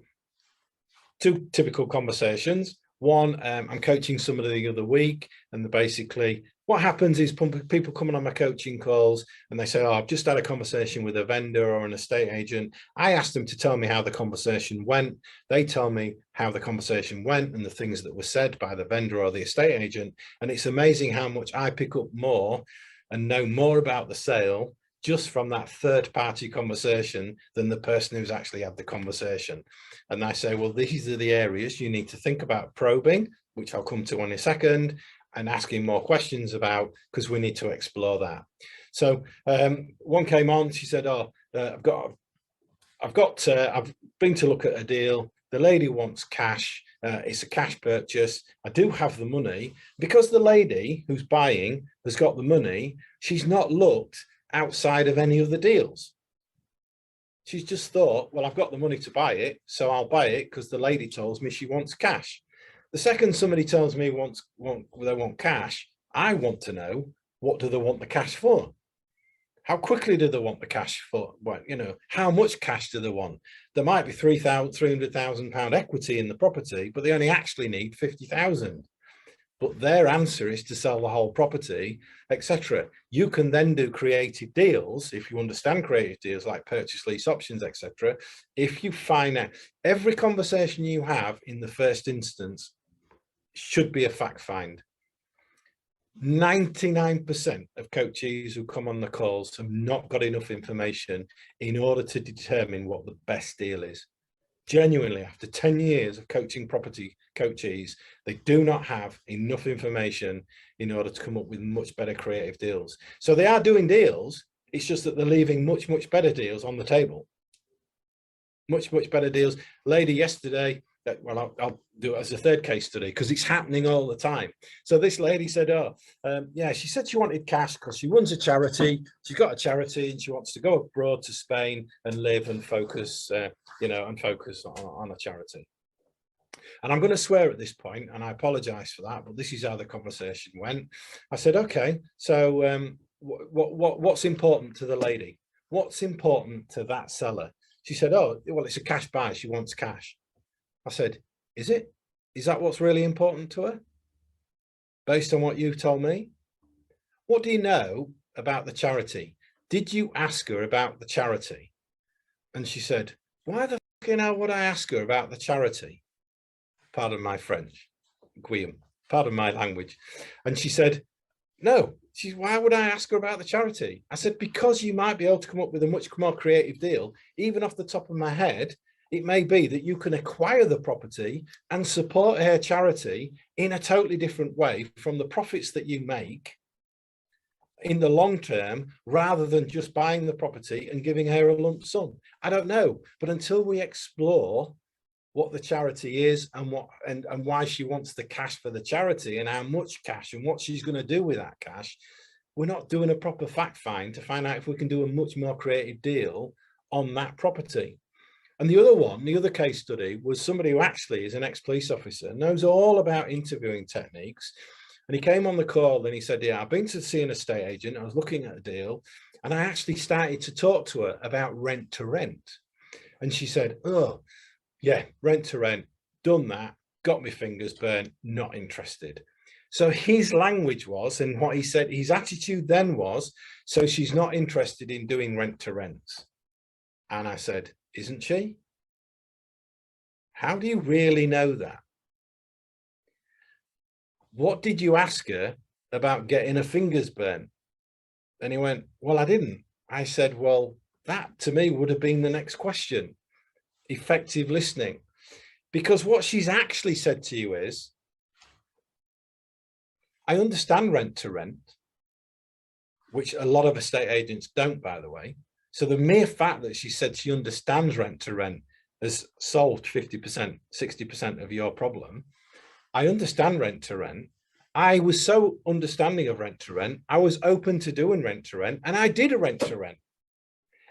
two typical conversations. One, I'm coaching somebody the other week, and basically what happens is people coming on my coaching calls and they say, oh, I've just had a conversation with a vendor or an estate agent. I asked them to tell me how the conversation went. They tell me how the conversation went and the things that were said by the vendor or the estate agent. And it's amazing how much I pick up more and know more about the sale just from that third party conversation than the person who's actually had the conversation. And I say, well, these are the areas you need to think about probing, which I'll come to in a second, and asking more questions about, because we need to explore that. So one came on, she said, oh, I've been to look at a deal. The lady wants cash. It's a cash purchase. I do have the money. Because the lady who's buying has got the money, she's not looked outside of any of the deals. She's just thought, well, I've got the money to buy it, so I'll buy it because the lady tells me she wants cash. The second somebody tells me they want cash, I want to know, what do they want the cash for? How quickly do they want the cash for? Well, you know, how much cash do they want? There might be £300,000 equity in the property, but they only actually need 50,000. But their answer is to sell the whole property, etc. You can then do creative deals, if you understand creative deals like purchase lease options, etc. If you find out, every conversation you have in the first instance should be a fact find. 99% of coaches who come on the calls have not got enough information in order to determine what the best deal is. Genuinely, after 10 years of coaching property coaches, they do not have enough information in order to come up with much better creative deals. So they are doing deals, it's just that they're leaving much better deals on the table. Much better deals. Lady yesterday, well, I'll do it as a third case study because it's happening all the time. So this lady said, oh, yeah, she said she wanted cash because she runs a charity. She's got a charity and she wants to go abroad to Spain and live and focus, you know, and focus on a charity. And I'm going to swear at this point, and I apologize for that, but this is how the conversation went. I said, okay, so what's important to the lady? What's important to that seller? She said, oh, well, it's a cash buy. She wants cash. I said, is it? Is that what's really important to her? Based on what you've told me? What do you know about the charity? Did you ask her about the charity? And she said, why the fucking hell would I ask her about the charity? Pardon my French, Guillaume, pardon my language. And she said, no, why would I ask her about the charity? I said, because you might be able to come up with a much more creative deal. Even off the top of my head, it may be that you can acquire the property and support her charity in a totally different way from the profits that you make in the long term, rather than just buying the property and giving her a lump sum. I don't know, but until we explore what the charity is and why she wants the cash for the charity and how much cash and what she's going to do with that cash, we're not doing a proper fact find to find out if we can do a much more creative deal on that property. And the other case study was somebody who actually is an ex-police officer, knows all about interviewing techniques. And he came on the call and he said, yeah, I've been to see an estate agent. I was looking at a deal and I actually started to talk to her about rent to rent. And she said, oh, yeah, rent to rent, done that, got my fingers burnt, not interested. So his language was, and what he said, his attitude then was, so she's not interested in doing rent to rent. And I said, isn't she? how do you really know that? What did you ask her about getting her fingers burnt? And he went, well, I didn't. I said, well, that to me would have been the next question. Effective listening. Because what she's actually said to you is, I understand rent to rent, which a lot of estate agents don't, by the way. So the mere fact that she said she understands rent to rent has solved 50%, 60% of your problem. I understand rent to rent. I was so understanding of rent to rent. I was open to doing rent to rent, and I did a rent to rent.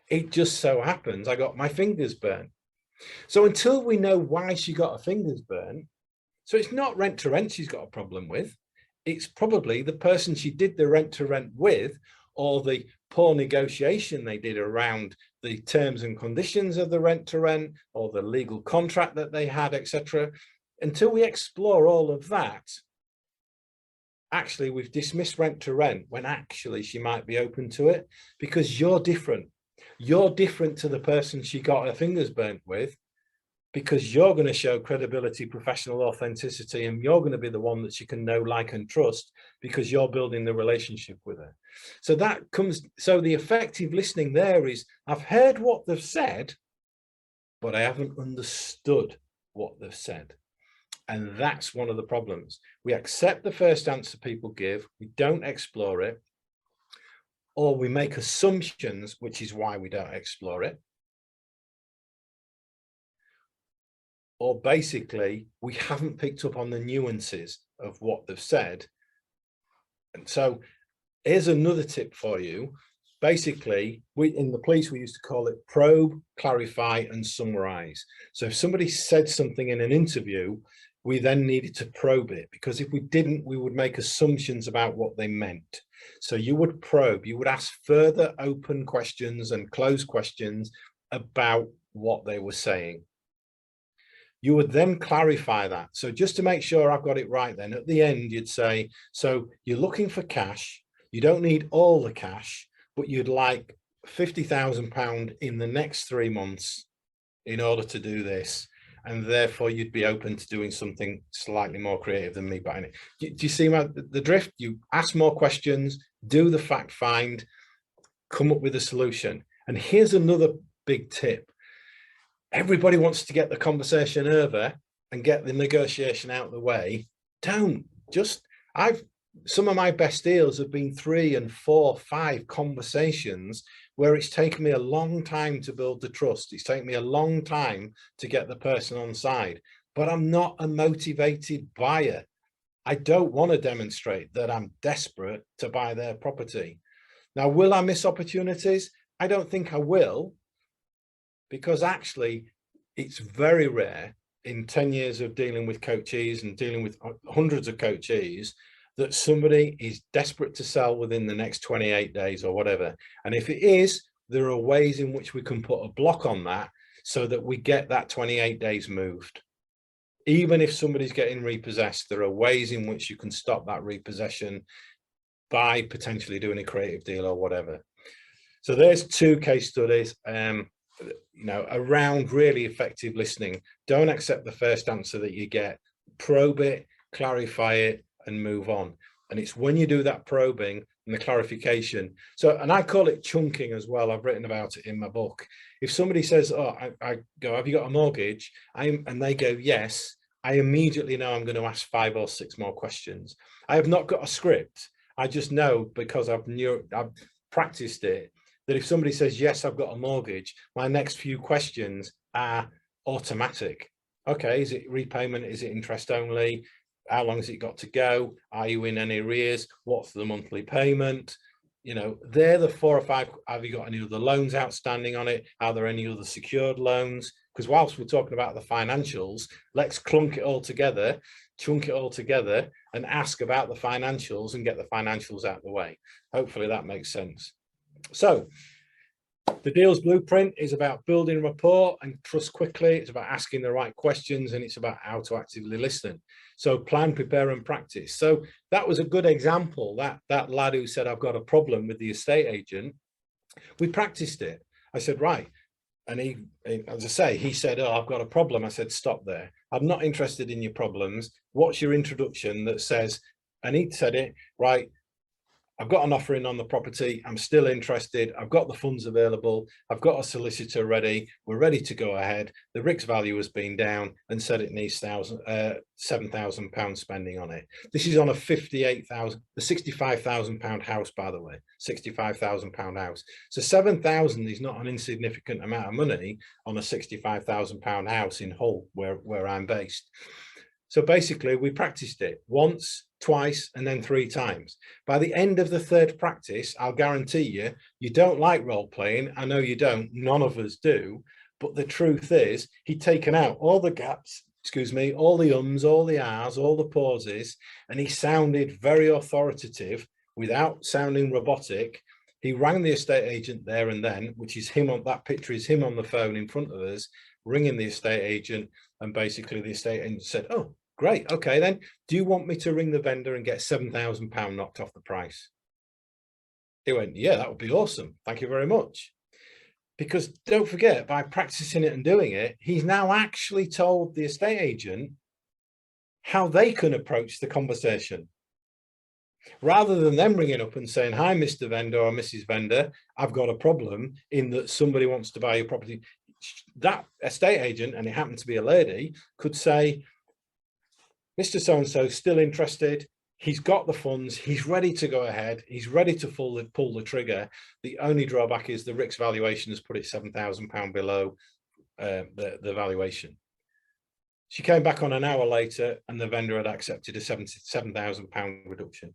It just so happens I got my fingers burnt. So until we know why she got her fingers burnt, so it's not rent to rent she's got a problem with. It's probably the person she did the rent to rent with, or the poor negotiation they did around the terms and conditions of the rent to rent, or the legal contract that they had, etc. Until we explore all of that, actually we've dismissed rent to rent when actually she might be open to it, because you're different. You're different to the person she got her fingers burnt with, because you're going to show credibility, professional authenticity, and you're going to be the one that she can know, like, and trust, because you're building the relationship with her. So that comes, so the effective listening there is, I've heard what they've said, but I haven't understood what they've said. And that's one of the problems. We accept the first answer people give, we don't explore it, or we make assumptions, which is why we don't explore it. Or basically, we haven't picked up on the nuances of what they've said. And so here's another tip for you. Basically, in the police, we used to call it probe, clarify, and summarize. So if somebody said something in an interview, we then needed to probe it, because if we didn't, we would make assumptions about what they meant. So you would probe, you would ask further open questions and closed questions about what they were saying. You would then clarify that. So just to make sure I've got it right, then at the end, you'd say, so you're looking for cash. You don't need all the cash, but you'd like £50,000 in the next 3 months in order to do this. And therefore you'd be open to doing something slightly more creative than me buying it. Do you see the drift? You ask more questions, do the fact find, come up with a solution. And here's another big tip. Everybody wants to get the conversation over and get the negotiation out of the way. Don't just, some of my best deals have been 3 and 4, 5 conversations where it's taken me a long time to build the trust. It's taken me a long time to get the person on side, but I'm not a motivated buyer. I don't want to demonstrate that I'm desperate to buy their property. Now, will I miss opportunities? I don't think I will, because actually it's very rare in 10 years of dealing with coachees and dealing with hundreds of coachees that somebody is desperate to sell within the next 28 days or whatever. And if it is, there are ways in which we can put a block on that so that we get that 28 days moved. Even if somebody's getting repossessed, there are ways in which you can stop that repossession by potentially doing a creative deal or whatever. So there's 2 case studies, around really effective listening. Don't accept the first answer that you get. Probe it, clarify it, and move on. And it's when you do that probing and the clarification. So, and I call it chunking as well. I've written about it in my book. If somebody says, oh, I go, have you got a mortgage? And they go, yes, I immediately know I'm going to ask 5 or 6 more questions. I have not got a script. I just know, because I've practiced it, that if somebody says, yes, I've got a mortgage, my next few questions are automatic. Okay, is it repayment? Is it interest only? How long has it got to go? Are you in any arrears? What's the monthly payment? They're the 4 or 5. Have you got any other loans outstanding on it? Are there any other secured loans? Because whilst we're talking about the financials, let's chunk it all together, and ask about the financials and get the financials out of the way. Hopefully that makes sense. So the deals blueprint is about building rapport and trust quickly. It's about asking the right questions, and it's about how to actively listen. So plan, prepare, and practice. So that was a good example. That lad who said, I've got a problem with the estate agent, we practiced it. I said, right, and he, as I say, he said, oh, I've got a problem. I said, stop there. I'm not interested in your problems. What's your introduction that says, and he said it, right, I've got an offer in on the property. I'm still interested. I've got the funds available. I've got a solicitor ready. We're ready to go ahead. The RICS value has been down and said it needs £7,000 spending on it. This is on a £65,000 house, by the way, £65,000 house. So 7,000 is not an insignificant amount of money on a £65,000 house in Hull, where I'm based. So basically, we practiced it once, twice, and then 3 times. By the end of the 3rd practice, I'll guarantee you, you don't like role playing. I know you don't. None of us do. But the truth is, he'd taken out all the gaps, excuse me, all the ums, all the ahs, all the pauses, and he sounded very authoritative without sounding robotic. He rang the estate agent there and then, which is him on that picture, is him on the phone in front of us, ringing the estate agent. And basically the estate agent said, oh, great. Okay, then do you want me to ring the vendor and get £7,000 knocked off the price? He went, yeah, that would be awesome. Thank you very much. Because don't forget, by practicing it and doing it, he's now actually told the estate agent how they can approach the conversation. Rather than them ringing up and saying, hi, Mr. Vendor or Mrs. Vendor, I've got a problem in that somebody wants to buy your property. That estate agent, and it happened to be a lady, could say, Mr. So-and-so still interested. He's got the funds. He's ready to go ahead. He's ready to pull the trigger. The only drawback is the RICS valuation has put it £7,000 below the valuation. She came back on an hour later and the vendor had accepted a £7,000 reduction.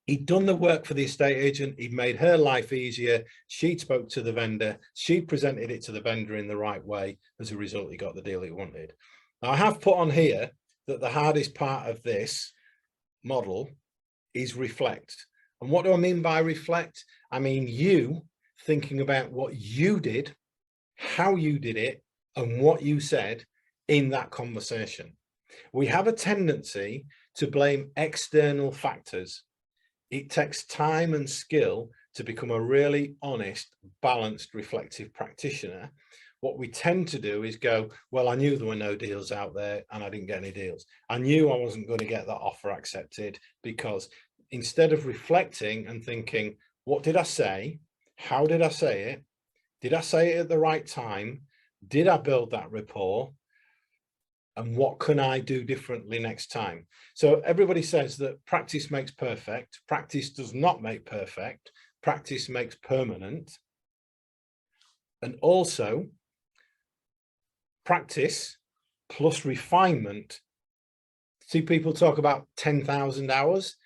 He'd done the work for the estate agent. He'd made her life easier. She'd spoke to the vendor. She'd presented it to the vendor in the right way. As a result, he got the deal he wanted. Now, I have put on here that the hardest part of this model is reflect. And what do I mean by reflect? I mean you thinking about what you did, how you did it, and what you said in that conversation. We have a tendency to blame external factors. It takes time and skill to become a really honest, balanced, reflective practitioner. What we tend to do is go, well, I knew there were no deals out there and I didn't get any deals. I knew I wasn't going to get that offer accepted, because instead of reflecting and thinking, what did I say? How did I say it? Did I say it at the right time? Did I build that rapport? And what can I do differently next time? So everybody says that practice makes perfect. Practice does not make perfect. Practice makes permanent. And also, practice plus refinement. See, people talk about 10,000 hours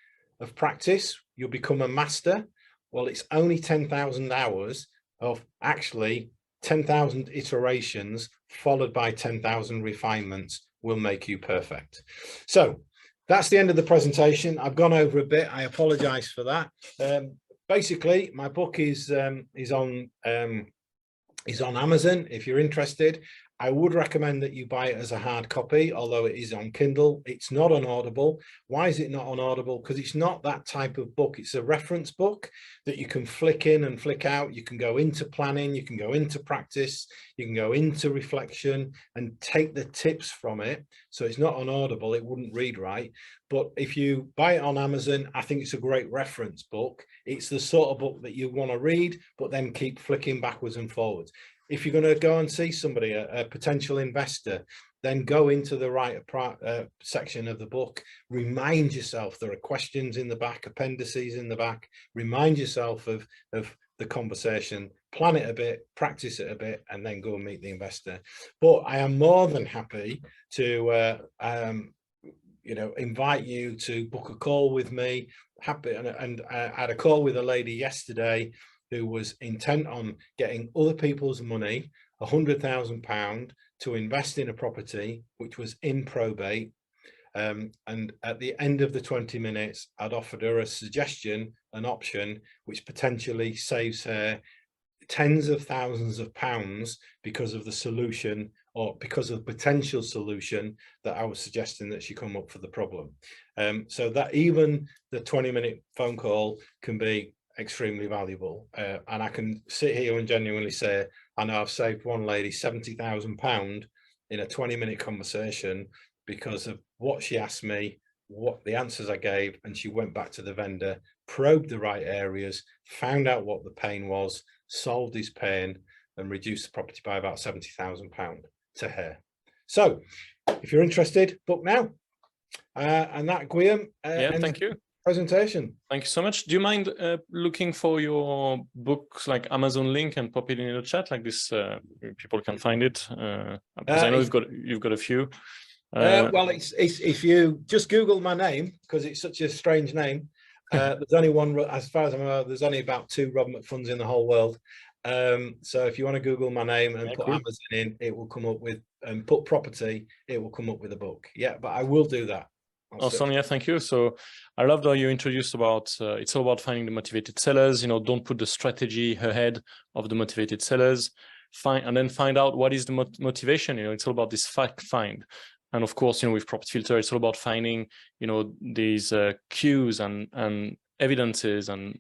of practice. You'll become a master. Well, it's only 10,000 hours of actually 10,000 iterations followed by 10,000 refinements will make you perfect. So that's the end of the presentation. I've gone over a bit. I apologize for that. Basically, my book is on Amazon if you're interested. I would recommend that you buy it as a hard copy, although it is on Kindle. It's not on Audible. Why is it not on Audible? Because it's not that type of book. It's a reference book that you can flick in and flick out. You can go into planning, you can go into practice, you can go into reflection and take the tips from it. So it's not on Audible, it wouldn't read right. But if you buy it on Amazon, I think it's a great reference book. It's the sort of book that you want to read, but then keep flicking backwards and forwards. If you're going to go and see somebody, a potential investor, then go into the right section of the book. Remind yourself there are questions in the back, appendices in the back. Remind yourself of the conversation, plan it a bit, practice it a bit, and then go and meet the investor. But I am more than happy to invite you to book a call with me. And I had a call with a lady yesterday who was intent on getting other people's money, £100,000, to invest in a property which was in probate. And at the end of the 20 minutes, I'd offered her a suggestion, an option, which potentially saves her tens of thousands of pounds because of the solution, or because of the potential solution that I was suggesting that she come up for the problem. So that even the 20-minute phone call can be extremely valuable. And I can sit here and genuinely say, I know I've saved one lady £70,000 in a 20-minute conversation because of what she asked me, what the answers I gave, and she went back to the vendor, probed the right areas, found out what the pain was, solved his pain, and reduced the property by about £70,000 to her. So if you're interested, book now. And that, Guillaume, yeah, thank you. Presentation. Thank you so much. Do you mind looking for your books, like Amazon link, and pop it in the chat like this? People can find it, because I know you've got a few. Well, it's if you just Google my name, because it's such a strange name. There's only one, as far as I'm aware, there's only about 2 Rob McPhuns in the whole world. So if you want to Google my name and put Amazon in, it will come up with, and put property, it will come up with a book. Yeah, but I will do that. Awesome. Yeah, thank you. So I loved how you introduced about it's all about finding the motivated sellers. You know, don't put the strategy ahead of the motivated sellers. Find out what is the motivation. You know, it's all about this fact find. And of course, you know, with Property Filter, it's all about finding, you know, these cues and evidences and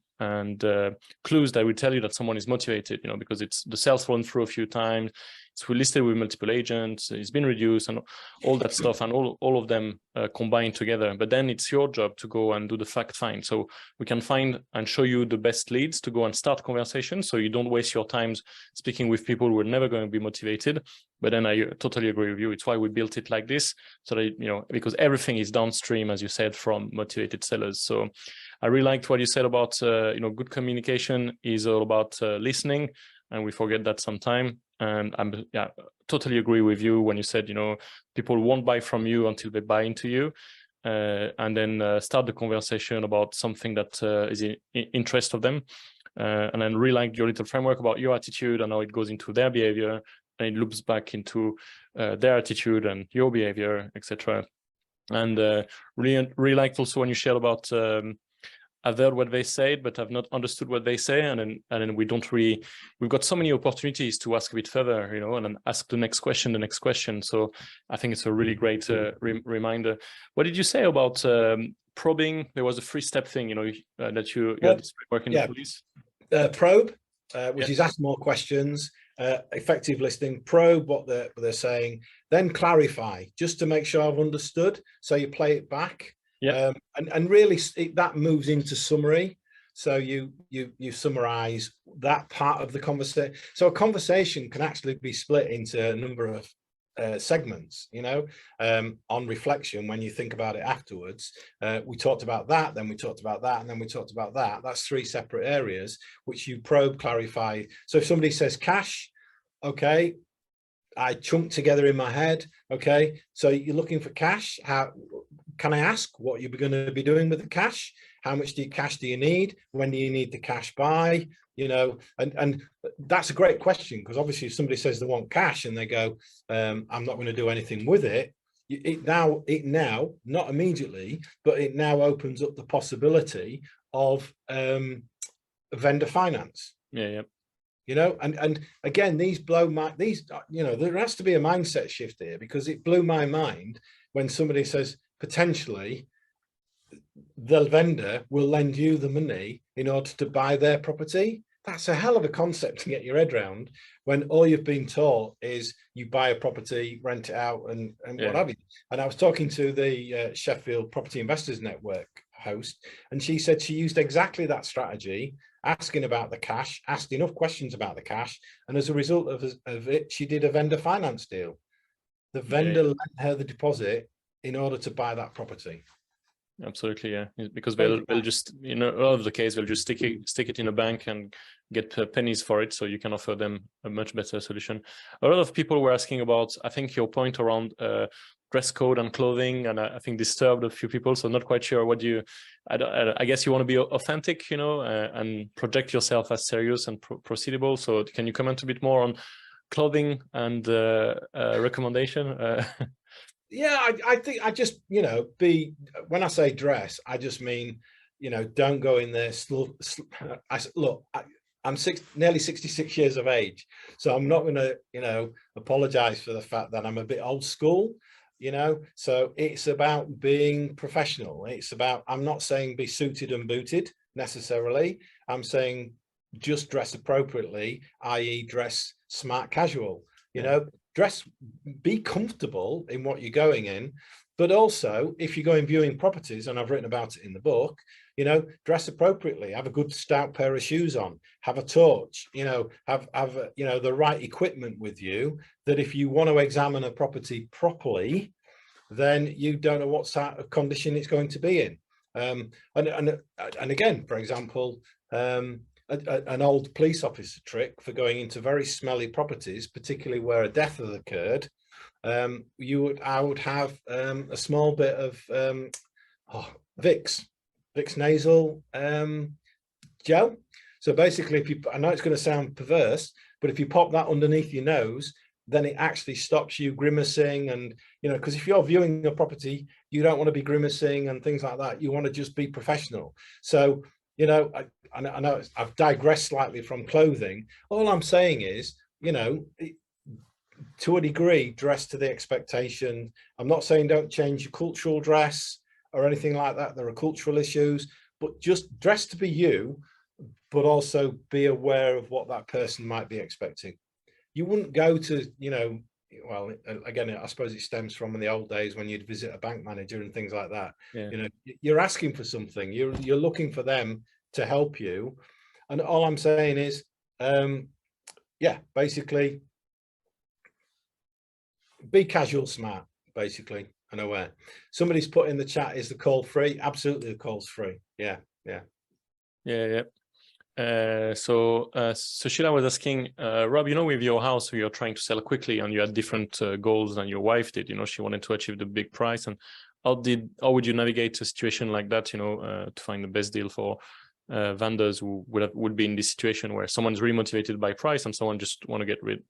clues that will tell you that someone is motivated, you know, because it's the sales fallen through a few times, it's listed with multiple agents, it's been reduced, and all that stuff, and all of them combined together. But then it's your job to go and do the fact find. So we can find and show you the best leads to go and start conversations, so you don't waste your time speaking with people who are never going to be motivated. But then I totally agree with you. It's why we built it like this, so that, you know, because everything is downstream, as you said, from motivated sellers. So I really liked what you said about, you know, good communication is all about listening, and we forget that sometime. And I'm totally agree with you when you said, you know, people won't buy from you until they buy into you, and then start the conversation about something that is in interest of them. And then really liked your little framework about your attitude and how it goes into their behavior, and it loops back into their attitude and your behavior, etc. And really liked also when you shared about I've heard what they said, but I've not understood what they say, and then we don't really. We've got so many opportunities to ask a bit further, you know, and then ask the next question. So I think it's a really great reminder. What did you say about probing? There was a 3-step thing, you know, that you had this framework in the police. Probe, which is ask more questions. Effective listening, probe what they're saying, then clarify, just to make sure I've understood. So you play it back. Yeah, and really that moves into summary. So you summarize that part of the conversation. So a conversation can actually be split into a number of segments, you know, on reflection. When you think about it afterwards, we talked about that, then we talked about that, and then we talked about that. That's 3 separate areas which you probe, clarify. So if somebody says cash, okay, I chunk together in my head, okay, so you're looking for cash. How can I ask what you're going to be doing with the cash? How much cash do you need? When do you need the cash by? You know, and that's a great question, because obviously if somebody says they want cash and they go, I'm not going to do anything with it, it now, not immediately, but it now opens up the possibility of vendor finance. Yeah. You know, and again, you know, there has to be a mindset shift here, because it blew my mind when somebody says potentially the vendor will lend you the money in order to buy their property. That's a hell of a concept to get your head around, when all you've been taught is you buy a property, rent it out, and what have you. And I was talking to the Sheffield Property Investors Network host, and she said she used exactly that strategy, asking about the cash, asked enough questions about the cash, and as a result of it, she did a vendor finance deal. The vendor lent her the deposit in order to buy that property. Absolutely, yeah, because they'll just, you know, a lot of the case they'll just stick it in a bank and get pennies for it, so you can offer them a much better solution. A lot of people were asking about, I think, your point around dress code and clothing, and I think disturbed a few people, so not quite sure what you, I guess you want to be authentic, you know, and project yourself as serious and proceedable. So can you comment a bit more on clothing and recommendation? Yeah, I think I just, you know, when I say dress, I just mean, you know, don't go in there. Look, I'm nearly 66 years of age, so I'm not going to, you know, apologize for the fact that I'm a bit old school, you know. So it's about being professional. It's about, I'm not saying be suited and booted necessarily. I'm saying just dress appropriately, i.e. dress smart casual, you know, be comfortable in what you're going in. But also, if you're going viewing properties, and I've written about it in the book, you know, dress appropriately, have a good stout pair of shoes on, have a torch, you know, have you know, the right equipment with you, that if you want to examine a property properly, then you don't know what sort of condition it's going to be in. And again, for example, an old police officer trick for going into very smelly properties, particularly where a death has occurred, I would have a small bit of Vicks nasal gel. So basically, if you, I know it's going to sound perverse, but if you pop that underneath your nose, then it actually stops you grimacing. And, you know, because if you're viewing a property, you don't want to be grimacing and things like that. You want to just be professional. So, you know, I know I've digressed slightly from clothing. All I'm saying is, you know, to a degree, dress to the expectation. I'm not saying don't change your cultural dress or anything like that. There are cultural issues, but just dress to be you, but also be aware of what that person might be expecting. You wouldn't go to, you know, well, again, I suppose it stems from in the old days when you'd visit a bank manager and things like that. Yeah. You know, you're asking for something, you're looking for them to help you. And all I'm saying is, yeah, basically, be casual smart, basically, and aware. Somebody's put in the chat, is the call free? Absolutely, the call's free. Yeah. So Sheila was asking, Rob, you know, with your house, you're trying to sell quickly and you had different goals than your wife did. You know, she wanted to achieve the big price. And how would you navigate a situation like that, you know, to find the best deal for vendors who would be in this situation where someone's really motivated by price and someone just want to get rid?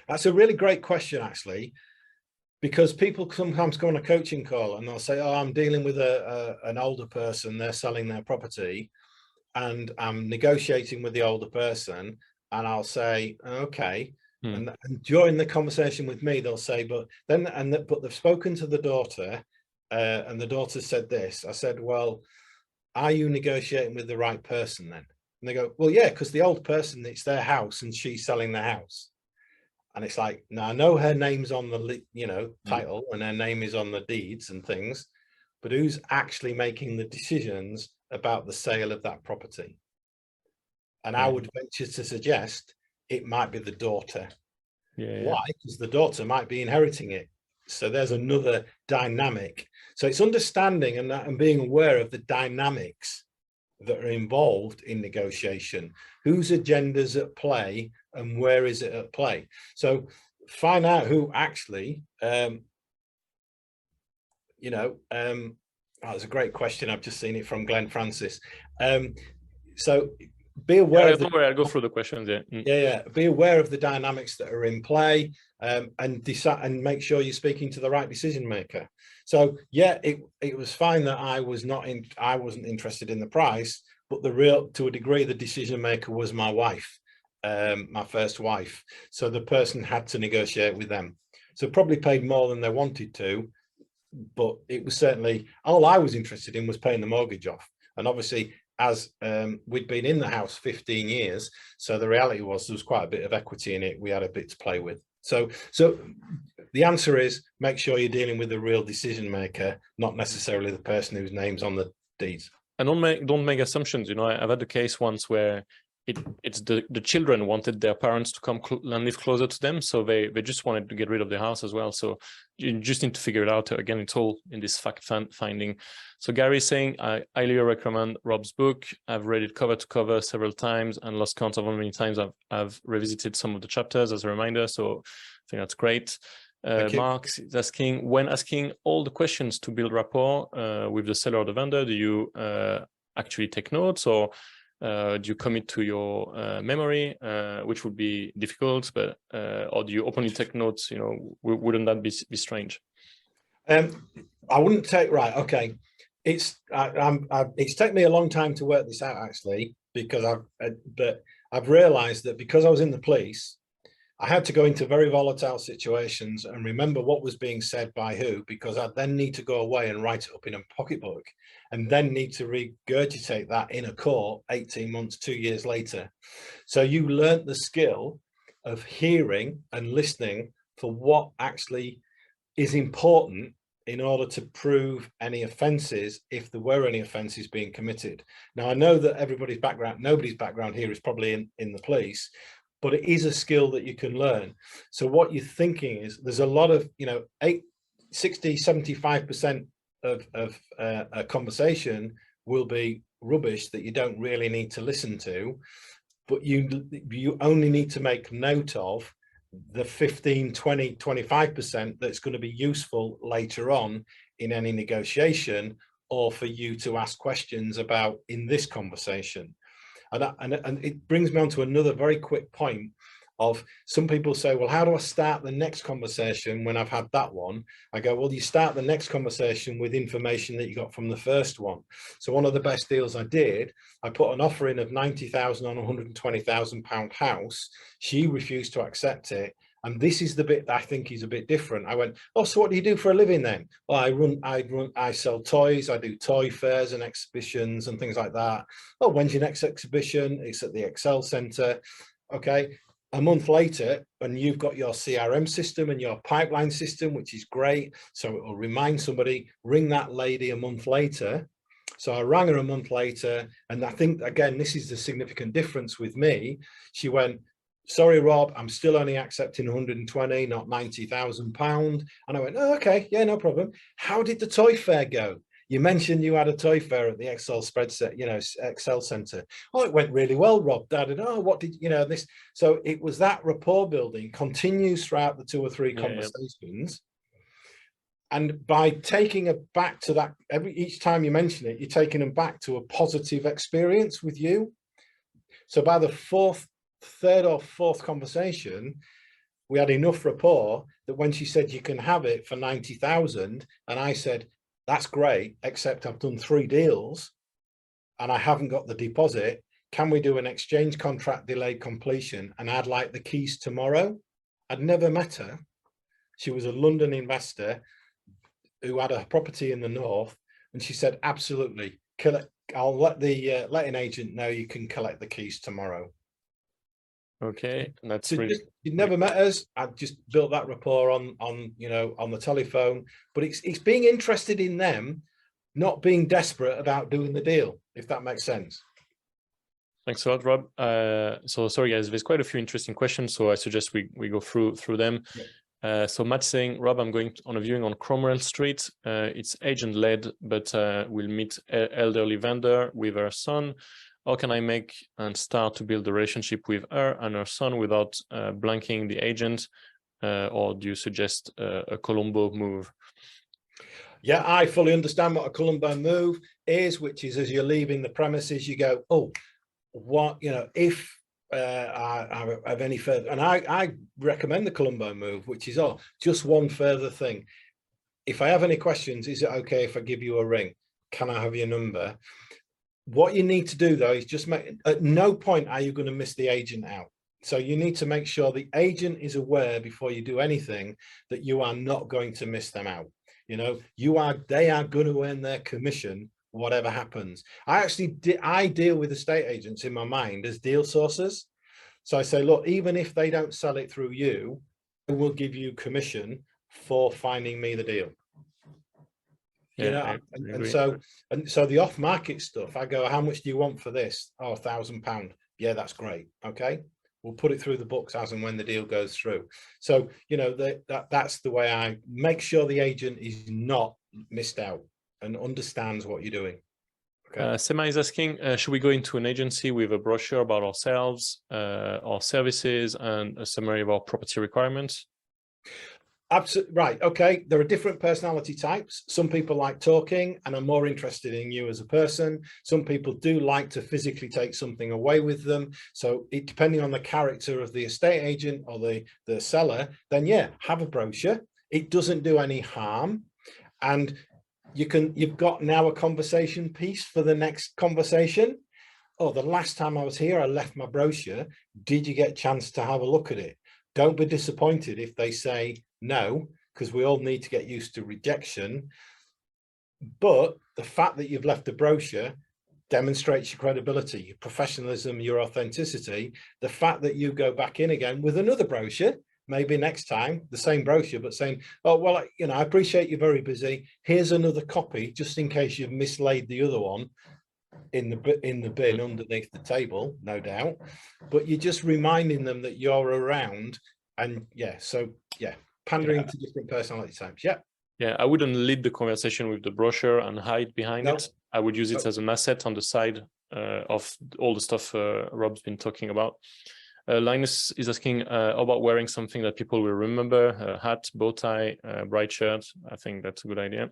That's a really great question, actually, because people sometimes go on a coaching call and they'll say, oh, I'm dealing with an older person, they're selling their property, and I'm negotiating with the older person, and I'll say, okay. And during the conversation with me, they'll say, but they've spoken to the daughter, and the daughter said this. I said, well, are you negotiating with the right person then? And they go, well, yeah, because the old person, it's their house and she's selling the house. And it's like, now I know her name's on the, you know, title, and her name is on the deeds and things, but who's actually making the decisions about the sale of that property? And I would venture to suggest it might be the daughter. Why? Because the daughter might be inheriting it. So there's another dynamic. So it's understanding and being aware of the dynamics that are involved in negotiation, whose agendas at play and where is it at play. So find out who actually, you know, that's a great question. I've just seen it from Glenn Francis. So be aware. Don't worry, I'll go through the questions. Be aware of the dynamics that are in play, and decide and make sure you're speaking to the right decision maker. So yeah, it was fine that I wasn't interested in the price, but to a degree, the decision maker was my wife, my first wife. So the person had to negotiate with them. So probably paid more than they wanted to, but it was certainly, all I was interested in was paying the mortgage off. And obviously, as we'd been in the house 15 years, so the reality was there was quite a bit of equity in it. We had a bit to play with. So the answer is, make sure you're dealing with the real decision maker, not necessarily the person whose name's on the deeds. And don't make assumptions. You know, I've had a case once where it's the children wanted their parents to come and live closer to them, so they just wanted to get rid of the house as well. So you just need to figure it out. Again, it's all in this fact finding. So Gary is saying, I highly recommend Rob's book. I've read it cover to cover several times and lost count of how many times I've revisited some of the chapters as a reminder. So I think that's great. Mark is asking, when asking all the questions to build rapport with the seller or the vendor, do you actually take notes, or do you commit to your memory, which would be difficult, but or do you openly take notes? You know, wouldn't that be strange? I wouldn't take, right, okay. It's taken me a long time to work this out, actually, because I've realized that because I was in the police, I had to go into very volatile situations and remember what was being said by who, because I then need to go away and write it up in a pocketbook and then need to regurgitate that in a court 18 months, 2 years later. So you learnt the skill of hearing and listening for what actually is important in order to prove any offences, if there were any offences being committed. Now, I know that everybody's background, nobody's background here is probably in the police, but it is a skill that you can learn. So what you're thinking is there's a lot of, 60, 75% of a conversation will be rubbish that you don't really need to listen to, but you only need to make note of the 15, 20, 25% that's going to be useful later on in any negotiation, or for you to ask questions about in this conversation. And it brings me on to another very quick point of, some people say, well, how do I start the next conversation when I've had that one? I go, well, you start the next conversation with information that you got from the first one. So one of the best deals I did, I put an offer in of 90,000 on a £120,000 house. She refused to accept it. And this is the bit that I think is a bit different. I went, oh, so what do you do for a living then? Well, I sell toys. I do toy fairs and exhibitions and things like that. Oh, when's your next exhibition? It's at the Excel Centre. Okay. A month later, and you've got your CRM system and your pipeline system, which is great. So it will remind somebody, ring that lady a month later. So I rang her a month later. And I think, again, this is the significant difference with me. She went, sorry, Rob, I'm still only accepting 120, not £90,000. And I went, oh, okay, yeah, no problem. How did the toy fair go? You mentioned you had a toy fair at the Excel spreadsheet, Excel Centre. Oh, it went really well, Rob. Dad, oh, what did this? So it was that rapport building continues throughout the 2 or 3 conversations. And by taking it back to that, each time you mention it, you're taking them back to a positive experience with you. So by the third or fourth conversation, we had enough rapport that when she said you can have it for 90,000, and I said, that's great, except I've done 3 deals and I haven't got the deposit. Can we do an exchange contract delayed completion? And I'd like the keys tomorrow. I'd never met her. She was a London investor who had a property in the north, and she said, absolutely, I'll let the letting agent know you can collect the keys tomorrow. Okay, that's so really. You'd never met us. I just built that rapport on the telephone. But it's being interested in them, not being desperate about doing the deal, if that makes sense. Thanks a lot, Rob. So sorry, guys, there's quite a few interesting questions, so I suggest we go through them. Yeah. So Matt's saying, Rob, I'm going on a viewing on Cromwell Street. It's agent-led, but we'll meet elderly vendor with her son. How can I make and start to build a relationship with her and her son without blanking the agent? Or do you suggest a Columbo move? Yeah, I fully understand what a Columbo move is, which is, as you're leaving the premises, you go, oh, what, if I have any further, and I recommend the Columbo move, which is, oh, just one further thing. If I have any questions, is it okay if I give you a ring? Can I have your number? What you need to do, though, is just at no point are you going to miss the agent out. So you need to make sure the agent is aware before you do anything that you are not going to miss them out. They are going to earn their commission, whatever happens. I deal with estate agents in my mind as deal sources. So I say, look, even if they don't sell it through you, I will give you commission for finding me the deal. And so the off-market stuff, I go, how much do you want for this? Oh, £1,000. Yeah, that's great. Okay, we'll put it through the books as and when the deal goes through. So that's the way I make sure the agent is not missed out and understands what you're doing. Okay. Sema is asking, should we go into an agency with a brochure about ourselves, our services, and a summary of our property requirements? Absolutely right. Okay, there are different personality types. Some people like talking and are more interested in you as a person. Some people do like to physically take something away with them. So depending on the character of the estate agent or the seller, then yeah, have a brochure. It doesn't do any harm. And you've got now a conversation piece for the next conversation. Oh, the last time I was here, I left my brochure. Did you get a chance to have a look at it? Don't be disappointed if they say no, because we all need to get used to rejection. But the fact that you've left a brochure demonstrates your credibility, your professionalism, your authenticity. The fact that you go back in again with another brochure, maybe next time, the same brochure, but saying, oh, well, you know, I appreciate you're very busy. Here's another copy, just in case you've mislaid the other one in the bin underneath the table, no doubt. But you're just reminding them that you're around. And yeah, so yeah, pandering to different personality types. Yeah. Yeah, I wouldn't lead the conversation with the brochure and hide behind it. I would use it as an asset on the side of all the stuff Rob's been talking about. Linus is asking about wearing something that people will remember, a hat, bow tie, bright shirt. I think that's a good idea.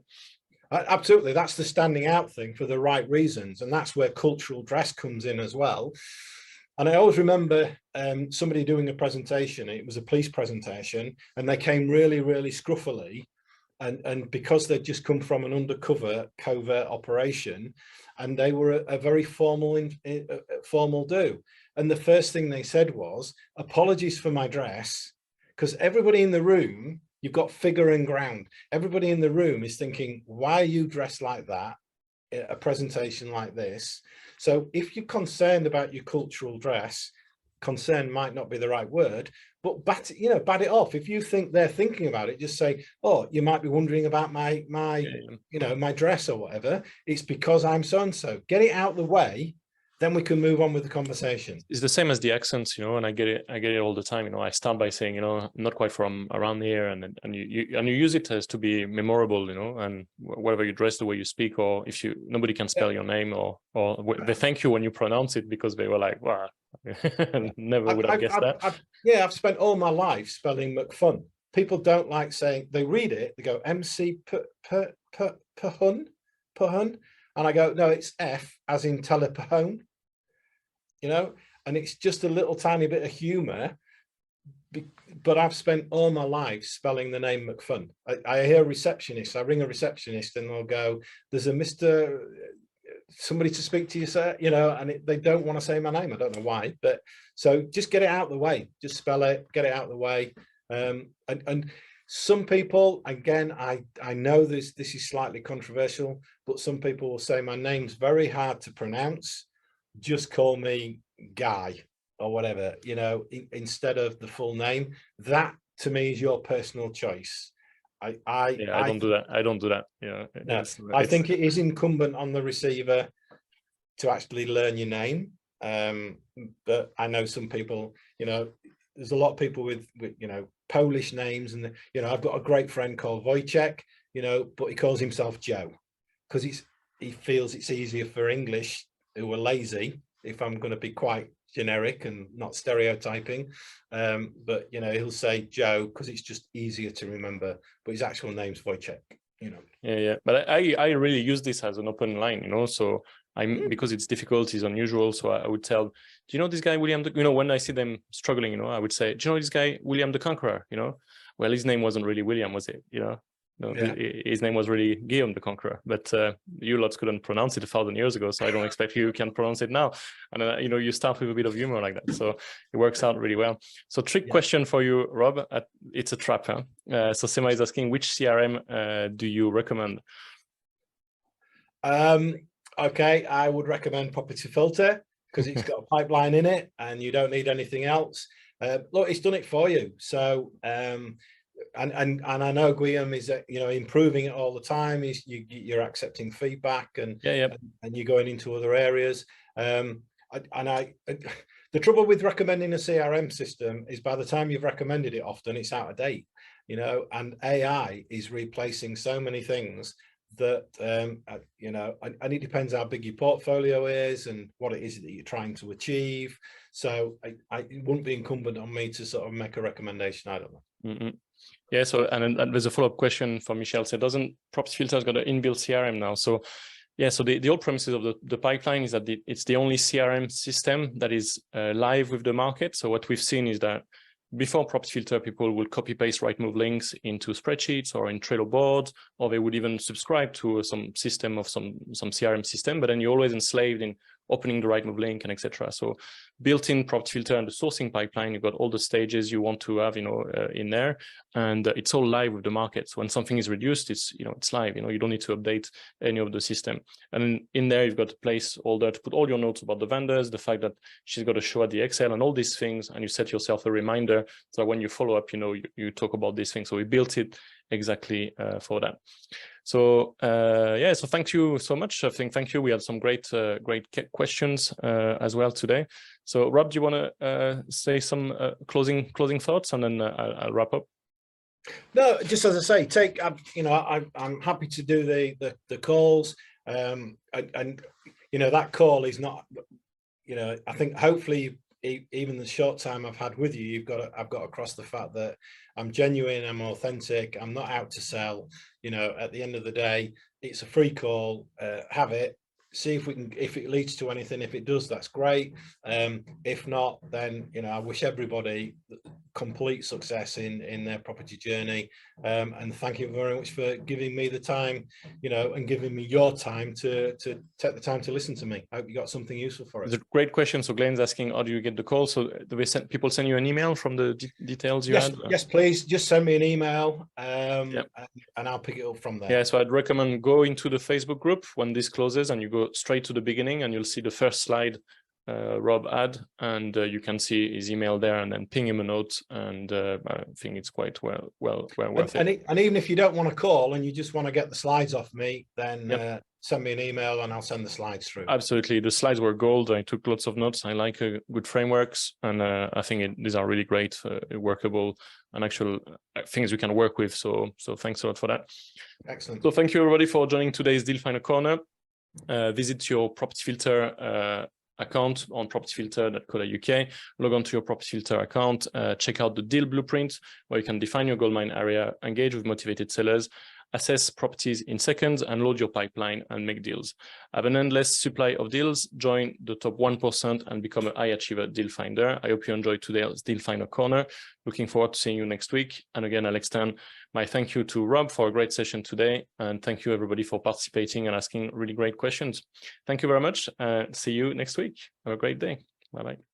Absolutely. That's the standing out thing for the right reasons. And that's where cultural dress comes in as well. And I always remember somebody doing a presentation. It was a police presentation, and they came really, really scruffily. And because they'd just come from an undercover covert operation, and they were a very formal do. And the first thing they said was, apologies for my dress, because everybody in the room, you've got figure and ground. Everybody in the room is thinking, why are you dressed like that? A presentation like this. So if you're concerned about your cultural dress, concern might not be the right word, but bat it off. If you think they're thinking about it, just say, oh, you might be wondering about my my dress or whatever. It's because I'm so and so. Get it out the way, then we can move on with the conversation. It's the same as the accents, and I get it all the time. I start by saying, I'm not quite from around here, and you use it as to be memorable, and whatever you dress, the way you speak, or if nobody can spell your name, or they thank you when you pronounce it because they were like, wow, never would have guessed that. I've spent all my life spelling McPhun. People don't like saying, they read it, they go McPhun, and I go, no, it's F as in telephone. And it's just a little tiny bit of humor, but I've spent all my life spelling the name McPhun. I hear a receptionist, I ring a receptionist, and they'll go, there's a Mr. somebody to speak to you, sir, and they don't want to say my name. I don't know why, but so just get it out of the way, just spell it, get it out of the way. And some people, again, I know this is slightly controversial, but some people will say my name's very hard to pronounce. Just call me Guy or whatever, instead of the full name. That to me is your personal choice. I don't do that. I don't do that. No, I think it is incumbent on the receiver to actually learn your name. But I know some people, there's a lot of people with Polish names, and I've got a great friend called Wojciech, but he calls himself Joe because he feels it's easier for English who are lazy, if I'm going to be quite generic and not stereotyping, but he'll say Joe because it's just easier to remember, but his actual name's Wojciech. Yeah, but I really use this as an open line, so because it's difficult, it's unusual, so I would tell, do you know this guy William when I see them struggling, I would say, do you know this guy William the Conqueror? Well, his name wasn't really William, was it? No, yeah. His name was really Guillaume the Conqueror, but you lots couldn't pronounce it 1,000 years ago, so I don't expect you can pronounce it now. And you start with a bit of humor like that, so it works out really well. So question for you, Rob. It's a trap, huh? So Sema is asking, which CRM do you recommend? Okay, I would recommend Property Filter because it's got a pipeline in it, and you don't need anything else. Look, it's done it for you. So. And I know Guillaume is improving it all the time. You're accepting feedback, and and you're going into other areas. The trouble with recommending a CRM system is by the time you've recommended it, often it's out of date. And AI is replacing so many things that and it depends how big your portfolio is and what it is that you're trying to achieve. So it wouldn't be incumbent on me to sort of make a recommendation. I don't know. Mm-hmm. Yeah, so and there's a follow-up question from Michelle. So doesn't Property Filter's got an inbuilt CRM now? So yeah, so the old premises of the pipeline is that it's the only CRM system that is live with the market. So what we've seen is that before Property Filter, people would copy paste Rightmove links into spreadsheets or in Trello boards, or they would even subscribe to some system of some CRM system, but then you're always enslaved in opening the right move link, and etc. So built-in property filter and the sourcing pipeline, you've got all the stages you want to have, in there, and it's all live with the market. So when something is reduced, it's live. You don't need to update any of the system. And in there, you've got a placeholder to put all your notes about the vendors, the fact that she's got to show at the Excel and all these things, and you set yourself a reminder so when you follow up, you talk about these things. So we built it exactly for that. So yeah, so thank you so much. Thank you. We had some great questions as well today. So Rob, do you want to say some closing thoughts, and then I'll wrap up? No, just as I say, I'm happy to do the calls, and that call is not, I think hopefully even the short time I've had with you, I've got across the fact that I'm genuine, I'm authentic, I'm not out to sell. At the end of the day, it's a free call. Have it, see if it leads to anything. If it does, that's great. If not, then I wish everybody complete success in their property journey, and thank you very much for giving me the time, and giving me your time to take the time to listen to me. I hope you got something useful for it. It's a great question. So Glenn's asking, how do you get the call? So do people send you an email from the details you had? Yes, please just send me an email, and I'll pick it up from there. Yeah, so I'd recommend go into the Facebook group when this closes, and you go straight to the beginning, and you'll see the first slide Rob had, and you can see his email there, and then ping him a note, and I think it's quite well worth it. And even if you don't want to call and you just want to get the slides off me, then send me an email and I'll send the slides through. Absolutely, the slides were gold. I took lots of notes. I like good frameworks, and I think these are really great, workable, and actual things we can work with. So thanks a lot for that. Excellent. So thank you everybody for joining today's Deal Finder Corner. Visit your property filter account on propertyfilter.co.uk, log on to your property filter account, check out the deal blueprint where you can define your goldmine area, engage with motivated sellers, assess properties in seconds, and load your pipeline and make deals. Have an endless supply of deals, join the top 1% and become a high achiever deal finder. I hope you enjoyed today's Deal Finder Corner. Looking forward to seeing you next week. And again, I'll extend my thank you to Rob for a great session today. And thank you everybody for participating and asking really great questions. Thank you very much. See you next week. Have a great day. Bye-bye.